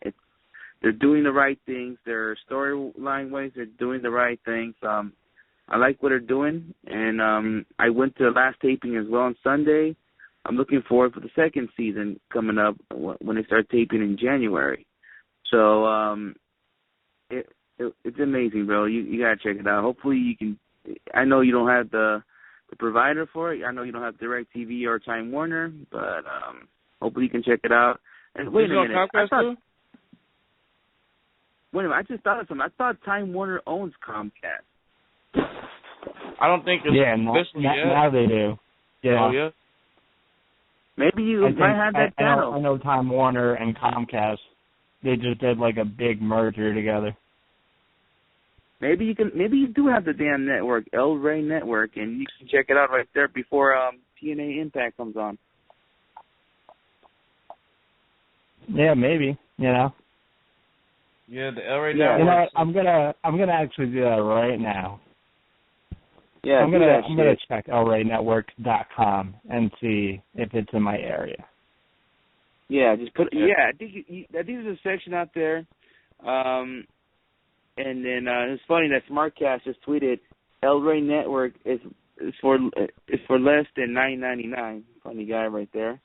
They're doing the right things. Their storyline-wise, they're doing the right things. I like what they're doing, and I went to the last taping as well on Sunday. I'm looking forward for the second season coming up when they start taping in January. So it's amazing, bro. You gotta check it out. Hopefully you can. I know you don't have the provider for it. I know you don't have DirecTV or Time Warner, but hopefully you can check it out. And wait a minute. Wait a minute. I just thought of something. I thought Time Warner owns Comcast.
I don't think it's
now they do. Yeah.
Oh, yeah?
Maybe you might have that channel.
I know Time Warner and Comcast, they just did like a big merger together.
Maybe you do have the damn network, El Rey Network, and you can check it out right there before TNA Impact comes on.
Yeah, maybe. You know.
Yeah, the El Rey Network.
You know, I'm gonna actually do that right now.
Yeah,
I'm gonna check elraynetwork.com and see if it's in my area.
Yeah, just put. Yeah, I think there's a section out there. And then it's funny that SmartCast just tweeted, El Rey Network is for less than $9.99. Funny guy right there.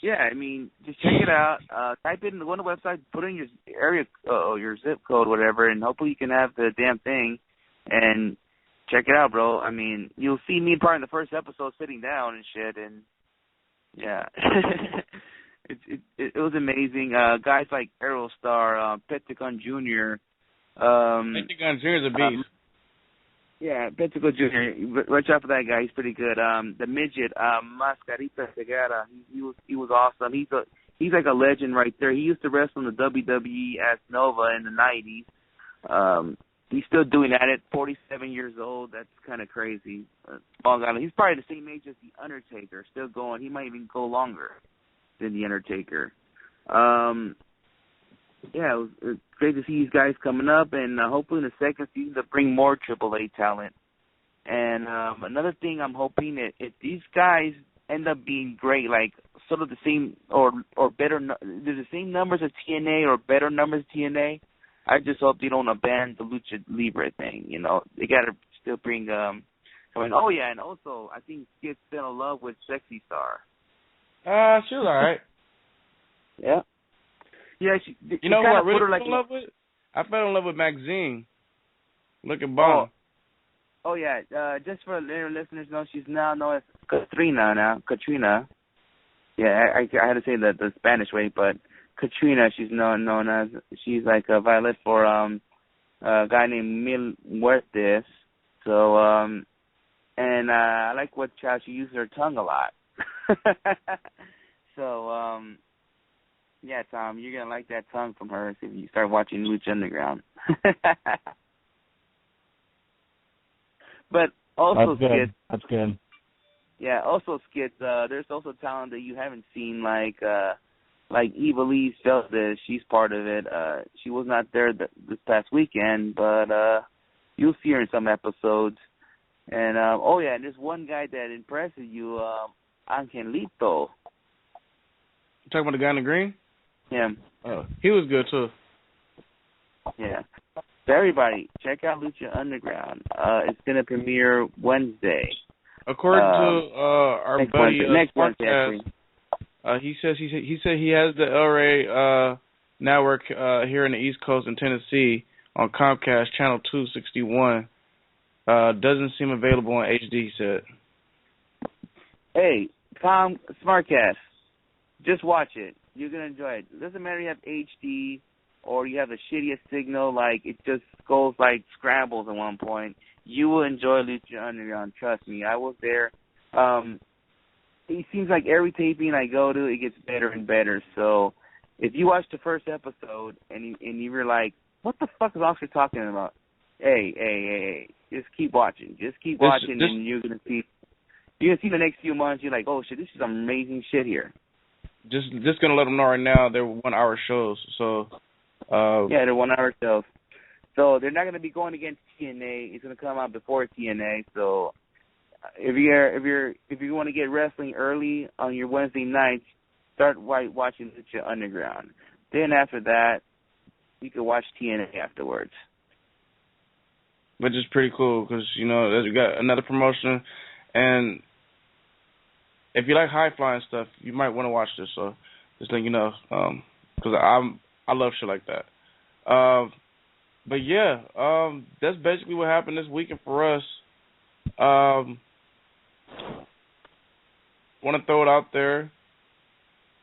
Yeah, I mean, just check it out. Type it in the website, put in your area, your zip code, whatever, and hopefully you can have the damn thing. And check it out, bro. I mean, you'll see me part in the first episode sitting down and shit, and yeah, it was amazing. Guys like Aerostar, Pentagon Jr.
Pentagon Jr. is a beast.
Yeah, Pentagon Jr. Watch out for that guy. He's pretty good. The midget, Mascarita Segura. He was awesome. He's like a legend right there. He used to wrestle in the WWE as Nova in the 90s. He's still doing that at 47 years old. That's kind of crazy. He's probably the same age as The Undertaker, still going. He might even go longer than The Undertaker. Yeah, it was great to see these guys coming up, and hopefully in the second season to bring more AAA talent. And another thing I'm hoping that if these guys end up being great, like sort of the same or better, they're the same numbers as TNA or better numbers as TNA, I just hope they don't abandon the Lucha Libre thing. You know, they got to still bring. Oh yeah, and also I think Skip fell in love with Sexy Star.
She was alright.
Yeah. Yeah,
you know who I really fell in love with? I fell in love with Maxine. Looking bomb.
Oh yeah. Just for their listeners know, she's now known as Katrina. Yeah, I had to say the Spanish way, but Katrina, she's known as. She's like a violet for a guy named Mil Muertes. So and I like how she uses her tongue a lot. So yeah, Tom, you're gonna like that tongue from her if you start watching Lucha Underground. But also skits.
That's good.
Yeah, also skits. There's also talent that you haven't seen, like Eva Lee Feldes. She's part of it. She was not there this past weekend, but you'll see her in some episodes. And and there's one guy that impresses you, Angelito.
You talking about the guy in the green?
Yeah.
Oh, he was good too.
Yeah. So everybody, check out Lucha Underground. It's gonna premiere Wednesday.
According to our buddy
next Wednesday, actually.
He said he has the El Rey network here in the East Coast in Tennessee on Comcast channel 261. Doesn't seem available on HD. He said.
Hey, SmartCast, just watch it. You're gonna enjoy it. It doesn't matter if you have HD or you have the shittiest signal, like it just goes like scrambles at one point. You will enjoy Lucha Underground. Trust me, I was there. It seems like every taping I go to, it gets better and better. So if you watch the first episode and you were like, what the fuck is Oscar talking about? Hey, just keep watching. Just keep watching, and you're gonna see. You're gonna see the next few months. You're like, oh shit, this is some amazing shit here.
just gonna let them know right now they're 1 hour shows. So
they're 1 hour shows. So they're not gonna be going against TNA. It's gonna come out before TNA. So if you want to get wrestling early on your Wednesday nights, start watching Lucha Underground. Then after that, you can watch TNA afterwards.
Which is pretty cool because, you know, you got another promotion. And if you like high-flying stuff, you might want to watch this. So just letting you know, because I love shit like that. But, yeah, that's basically what happened this weekend for us. Want to throw it out there.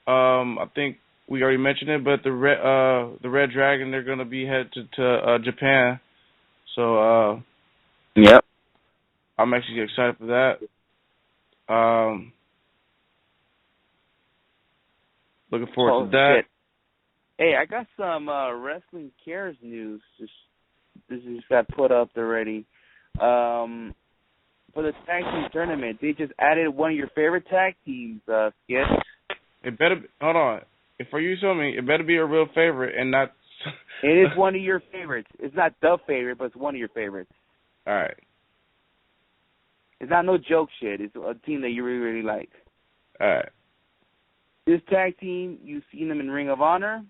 I think we already mentioned it, but the Red Dragon, they're going to be headed to Japan. So,
yep,
I'm actually excited for that. Looking forward to that.
Shit. Hey, I got some Wrestling Cares news. This just got put up already. For the tag team tournament, they just added one of your favorite tag teams, Skip.
It better be, hold on. If for you tell me, it better be a real favorite and not.
It is one of your favorites. It's not the favorite, but it's one of your favorites.
All right.
It's not no joke shit. It's a team that you really, really like.
All right.
This tag team, you've seen them in Ring of Honor,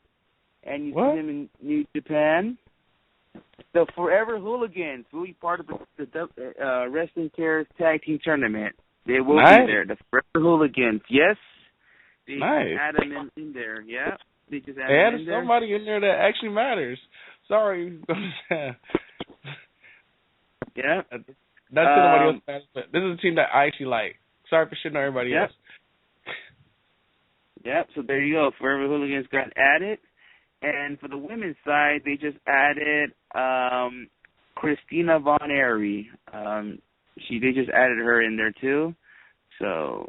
and you've seen them in New Japan. The Forever Hooligans will be part of the Wrestling Cares Tag Team Tournament. They will be there. The Forever Hooligans. Yes. They add them in there. Yeah. They just added
somebody in there that actually matters. Sorry.
Yeah.
That's somebody else matters, but this is a team that I actually like. Sorry for shitting on everybody else.
Yep, so there you go. Forever Hooligans got added. And for the women's side, they just added Christina Von Airy. They just added her in there too. So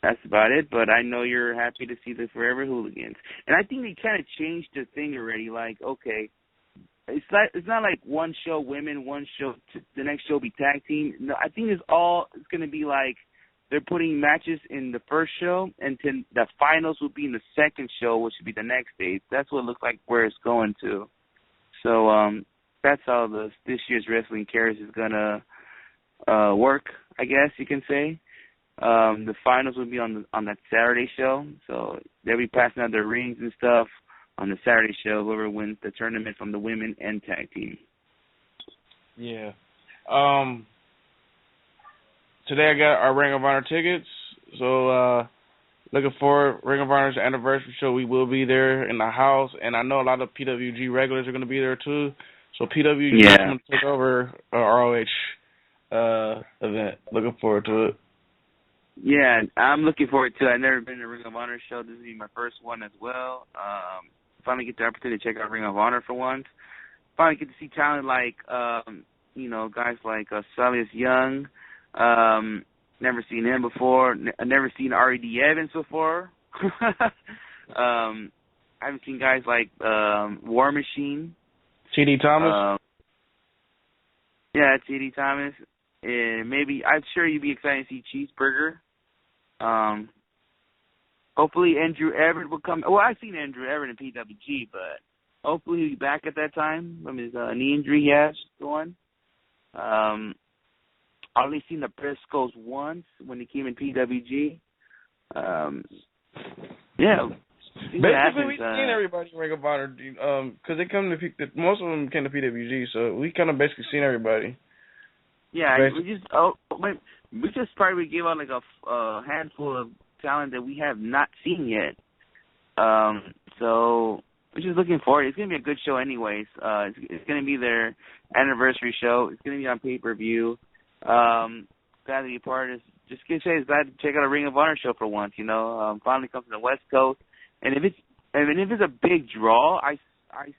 that's about it. But I know you're happy to see the Forever Hooligans. And I think they kind of changed the thing already. Like, okay, it's not like one show women, one show the next show be tag team. No, I think it's going to be like they're putting matches in the first show, and then the finals will be in the second show, which would be the next day. That's what it looks like where it's going to. So that's how this year's Wrestling Cares is gonna work, I guess you can say. The finals will be on that Saturday show, so they'll be passing out their rings and stuff on the Saturday show. Whoever wins the tournament from the women and tag team.
Yeah. Today I got our Ring of Honor tickets, so looking forward. Ring of Honor's anniversary show, we will be there in the house, and I know a lot of PWG regulars are going to be there too. So PWG is going to take over ROH event. Looking forward to it.
Yeah, I'm looking forward to it. I've never been to a Ring of Honor show. This will be my first one as well. Finally get the opportunity to check out Ring of Honor for once. Finally get to see talent like, guys like Silas Young. Never seen him before. Never seen R.E.D. Evans before. I haven't seen guys like War Machine.
T.D. Thomas?
Yeah, T.D. Thomas. Maybe, I'm sure you'd be excited to see Cheeseburger. Hopefully Andrew Everett will come. Well, I've seen Andrew Everett in PWG, but hopefully he'll be back at that time from his knee injury he has going. I've only seen the Briscoes once when he came in PWG.
Basically, we've seen everybody in Ring of Honor because they come to most of them came to PWG, so we kind of basically seen everybody.
Yeah, we just probably gave out like a handful of talent that we have not seen yet. So we're just looking forward. It's gonna be a good show, anyways. It's gonna be their anniversary show. It's gonna be on pay-per-view. Glad to be a part of this. Just glad to check out a Ring of Honor show for once. Finally come to the West Coast, and if it's a big draw, I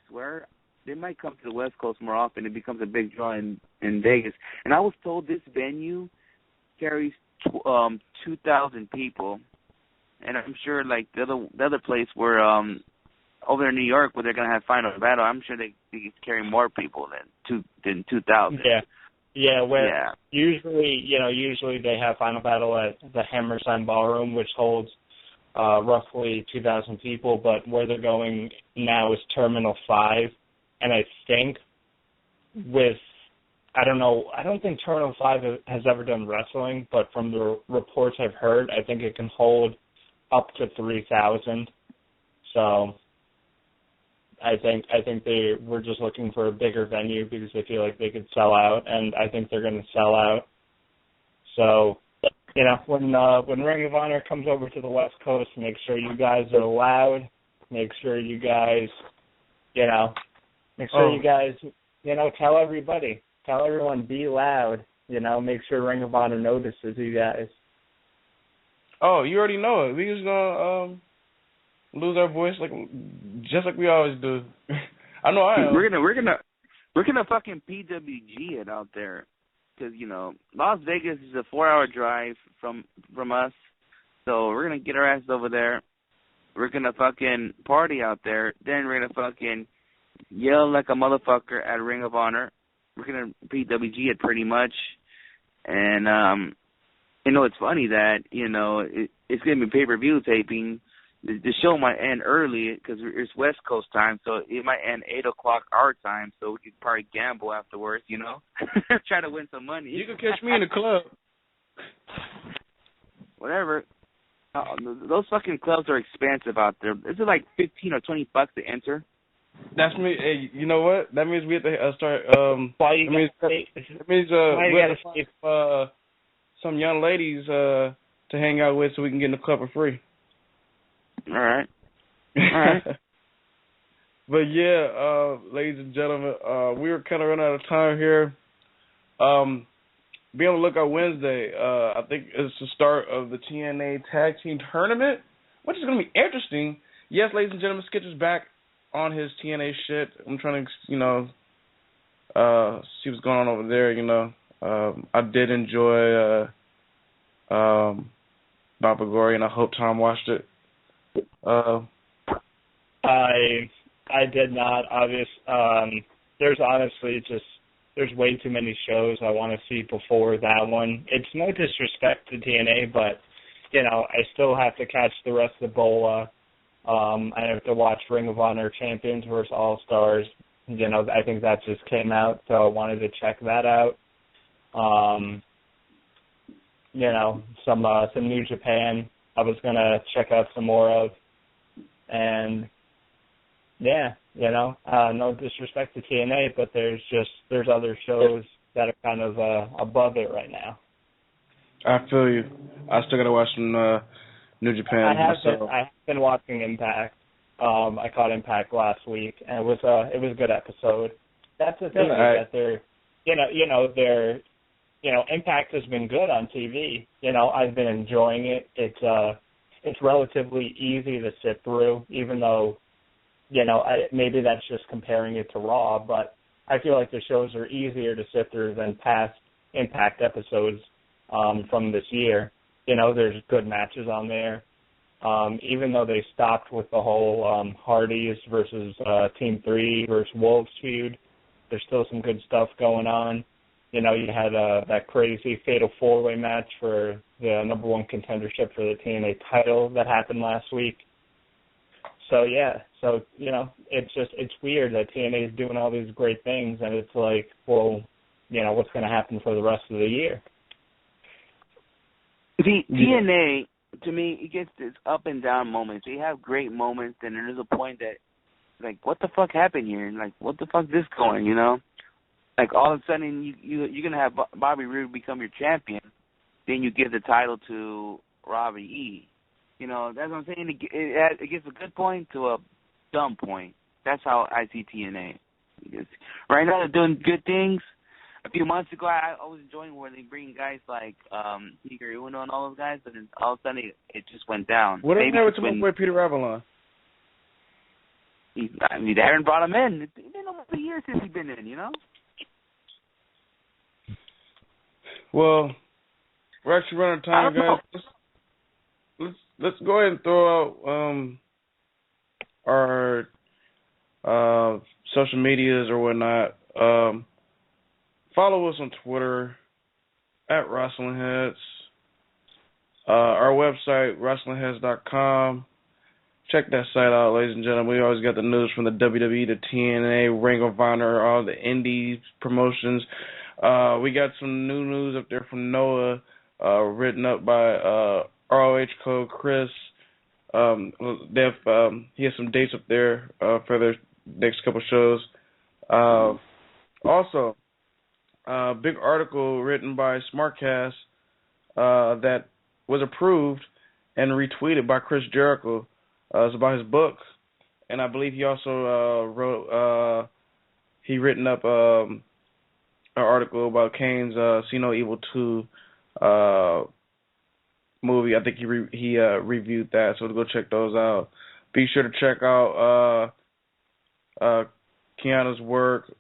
swear they might come to the West Coast more often. It becomes a big draw in Vegas. And I was told this venue carries 2,000 people, and I'm sure like the other place where over in New York where they're gonna have Final Battle, I'm sure they carry more people than 2,000.
Yeah. Usually they have Final Battle at the Hammerstein Ballroom, which holds roughly 2,000 people, but where they're going now is Terminal 5. And I think I don't think Terminal 5 has ever done wrestling, but from the reports I've heard, I think it can hold up to 3,000. So I think they were just looking for a bigger venue because they feel like they could sell out, and I think they're going to sell out. So, when Ring of Honor comes over to the West Coast, make sure you guys are loud. Make sure you guys, tell everybody. Tell everyone, be loud. Make sure Ring of Honor notices you guys.
Oh, you already know it. We just gonna lose our voice just like we always do. I know I am.
We're gonna fucking PWG it out there, because Las Vegas is a 4-hour drive from us, so we're gonna get our asses over there. We're gonna fucking party out there. Then we're gonna fucking yell like a motherfucker at Ring of Honor. We're gonna PWG it pretty much, and it's funny that it's gonna be pay-per-view taping. The show might end early because it's West Coast time, so it might end 8 o'clock our time. So we could probably gamble afterwards, try to win some money.
You can catch me in the club.
Whatever. Those fucking clubs are expensive out there. Is it like $15 or $20 to enter?
That's me. Hey, you know what? That means we have to start.
Why you
we have to find some young ladies to hang out with so we can get in the club for free.
All right.
But yeah, ladies and gentlemen, we were kind of running out of time here. Be on the lookout Wednesday. I think it's the start of the TNA Tag Team Tournament, which is going to be interesting. Yes, ladies and gentlemen, Skitch is back on his TNA shit. I'm trying to, see what's going on over there. I did enjoy Baba Gory, and I hope Tom watched it.
I did not. There's honestly there's way too many shows I want to see before that one. It's no disrespect to TNA, but I still have to catch the rest of Bola. I have to watch Ring of Honor Champions vs. All Stars. I think that just came out, so I wanted to check that out. Some New Japan I was gonna check out some more of, and no disrespect to TNA, but there's other shows that are kind of above it right now.
I feel you. I still gotta watch some New Japan.
I have been watching Impact. I caught Impact last week, and it was a good episode. That's the thing, that they're Impact has been good on TV. I've been enjoying it. It's relatively easy to sit through, even though, maybe that's just comparing it to Raw, but I feel like the shows are easier to sit through than past Impact episodes from this year. There's good matches on there. Even though they stopped with the whole Hardys versus Team 3 versus Wolves feud, there's still some good stuff going on. You had that crazy Fatal 4-Way match for the number one contendership for the TNA title that happened last week. So, it's weird that TNA is doing all these great things, and it's like, well, what's going to happen for the rest of the year?
See, TNA, to me, it gets this up and down moments. They have great moments, and there's a point that, like, what the fuck happened here? Like, what the fuck is this going, Like, all of a sudden, you're going to have Bobby Roode become your champion. Then you give the title to Robbie E. That's what I'm saying. It gets a good point to a dumb point. That's how I see TNA. Because right now, they're doing good things. A few months ago, I was enjoying where they bring guys like Hikaru Uno and all those guys, but then all of a sudden, it just went down.
What happened to my boy Peter Avalon?
They haven't brought him in. It's been almost a year since he's been in,
Well, we're actually running out of time, guys. Let's go ahead and throw out our social medias or whatnot. Follow us on Twitter at WrestlingHeads. Our website, WrestlingHeads.com. Check that site out, ladies and gentlemen. We always got the news from the WWE, the TNA, Ring of Honor, all the indie promotions. We got some new news up there from Noah, written up by ROH code Chris. He has some dates up there for their next couple shows. Also, big article written by Smartcast that was approved and retweeted by Chris Jericho. It's about his book, and I believe he also written up an article about Kane's See No Evil 2 movie. I think he reviewed that, so go check those out. Be sure to check out Kiana's work.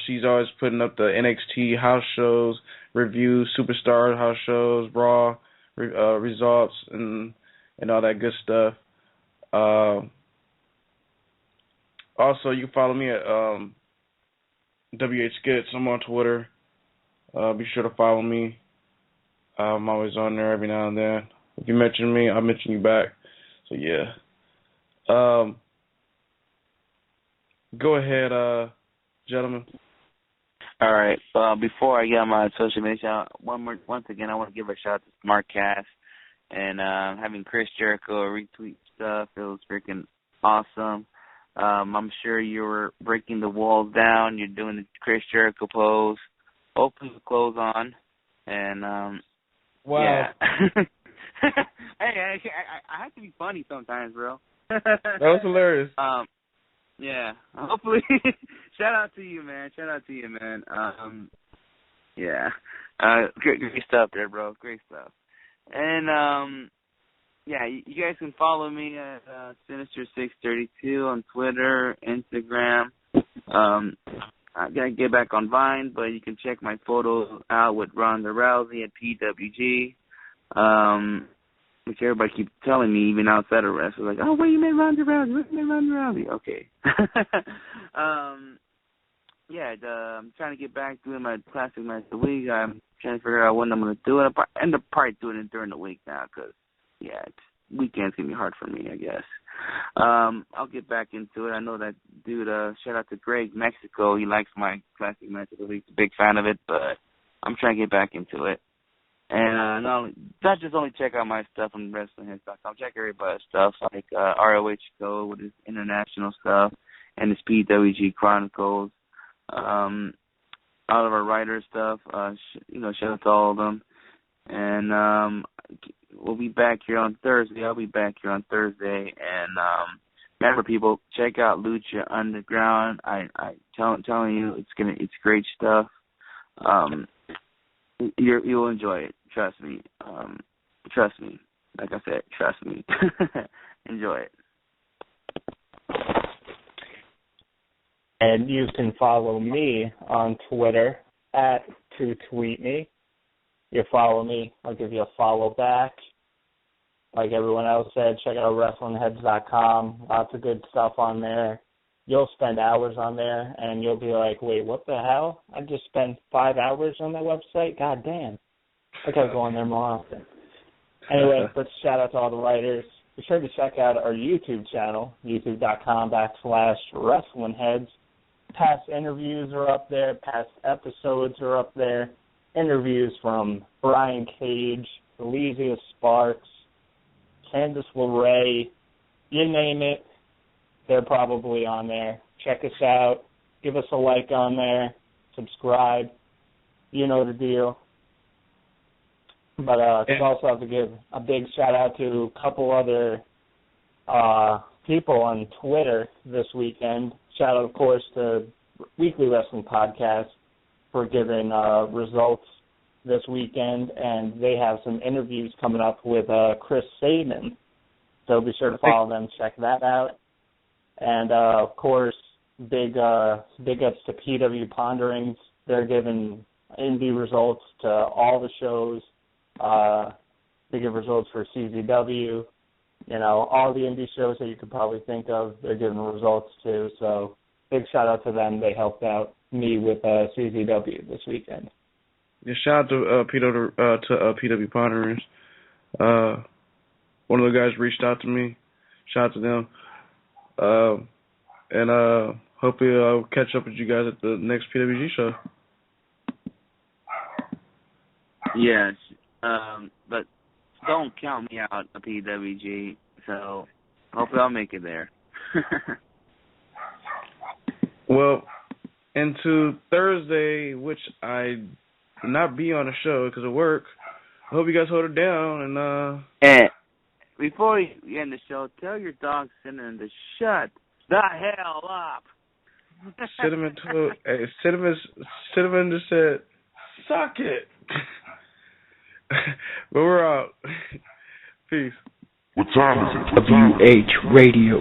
She's always putting up the NXT house shows, reviews, Superstar house shows, Raw results, and all that good stuff. Also, you can follow me at WH Skits. I'm on Twitter. Be sure to follow me. I'm always on there every now and then. If you mention me, I'll mention you back. So, yeah. Go ahead, gentlemen.
All right. Before I get on my social media, once again, I want to give a shout out to Smartcast and having Chris Jericho retweet stuff. It was freaking awesome. I'm sure you were breaking the walls down. You're doing the Chris Jericho pose. Hopefully with clothes on. And,
wow.
Yeah. Hey, I have to be funny sometimes, bro.
That was hilarious.
Yeah. Hopefully. Shout out to you, man. Yeah. Great stuff there, bro. Great stuff. And, yeah, you guys can follow me at Sinister632 on Twitter, Instagram. I gotta get back on Vine, but you can check my photos out with Ronda Rousey at PWG. Which everybody keeps telling me, even outside of wrestling, like, oh, where you met Ronda Rousey? Okay. Yeah, I'm trying to get back doing my classic match of the week. I'm trying to figure out when I'm going to do it. I end up probably doing it during the week now because, yeah, weekends can be hard for me, I guess. I'll get back into it. I know that dude, shout out to Greg, Mexico. He likes my classic match of the week. He's a big fan of it, but I'm trying to get back into it. And not just only check out my stuff on WrestlingHeads.com, check everybody's stuff like ROH Code with his international stuff and his PWG Chronicles. All of our writer stuff, shout out to all of them. And we'll be back here on Thursday. I'll be back here on Thursday. And remember, people, check out Lucha Underground. I'm telling you, it's great stuff. You'll enjoy it. Trust me. Like I said, trust me. Enjoy it.
And you can follow me on Twitter at @2tweetme. You follow me, I'll give you a follow back. Like everyone else said, check out WrestlingHeads.com. Lots of good stuff on there. You'll spend hours on there, and you'll be like, wait, what the hell? I just spent 5 hours on that website? God damn. I got to go on there more often. Anyway, let's shout out to all the writers. Be sure to check out our YouTube channel, youtube.com/WrestlingHeads. Past interviews are up there. Past episodes are up there. Interviews from Brian Cage, Elysia Sparks, Candice LeRae, you name it, they're probably on there. Check us out. Give us a like on there. Subscribe. You know the deal. But I also have to give a big shout-out to a couple other people on Twitter this weekend. Shout-out, of course, to Weekly Wrestling Podcast for giving results this weekend, and they have some interviews coming up with Chris Sabin. So be sure to follow them, check that out. And, of course, big ups to PW Ponderings. They're giving indie results to all the shows. They give results for CZW. All the indie shows that you could probably think of, they're giving results to. So big shout-out to them. They helped out me with CZW this weekend.
Yeah, shout out to PW Ponderings. One of the guys reached out to me. Shout out to them. And hopefully I'll catch up with you guys at the next PWG show.
Yes, but don't count me out of PWG, so hopefully I'll make it there.
Well, into Thursday, which I will not be on the show because of work, I hope you guys hold it down.
And before you end the show, tell your dog Cinnamon to shut the hell up.
Cinnamon just said, suck it. But we're out. Peace.
What time is it?
WH Radio.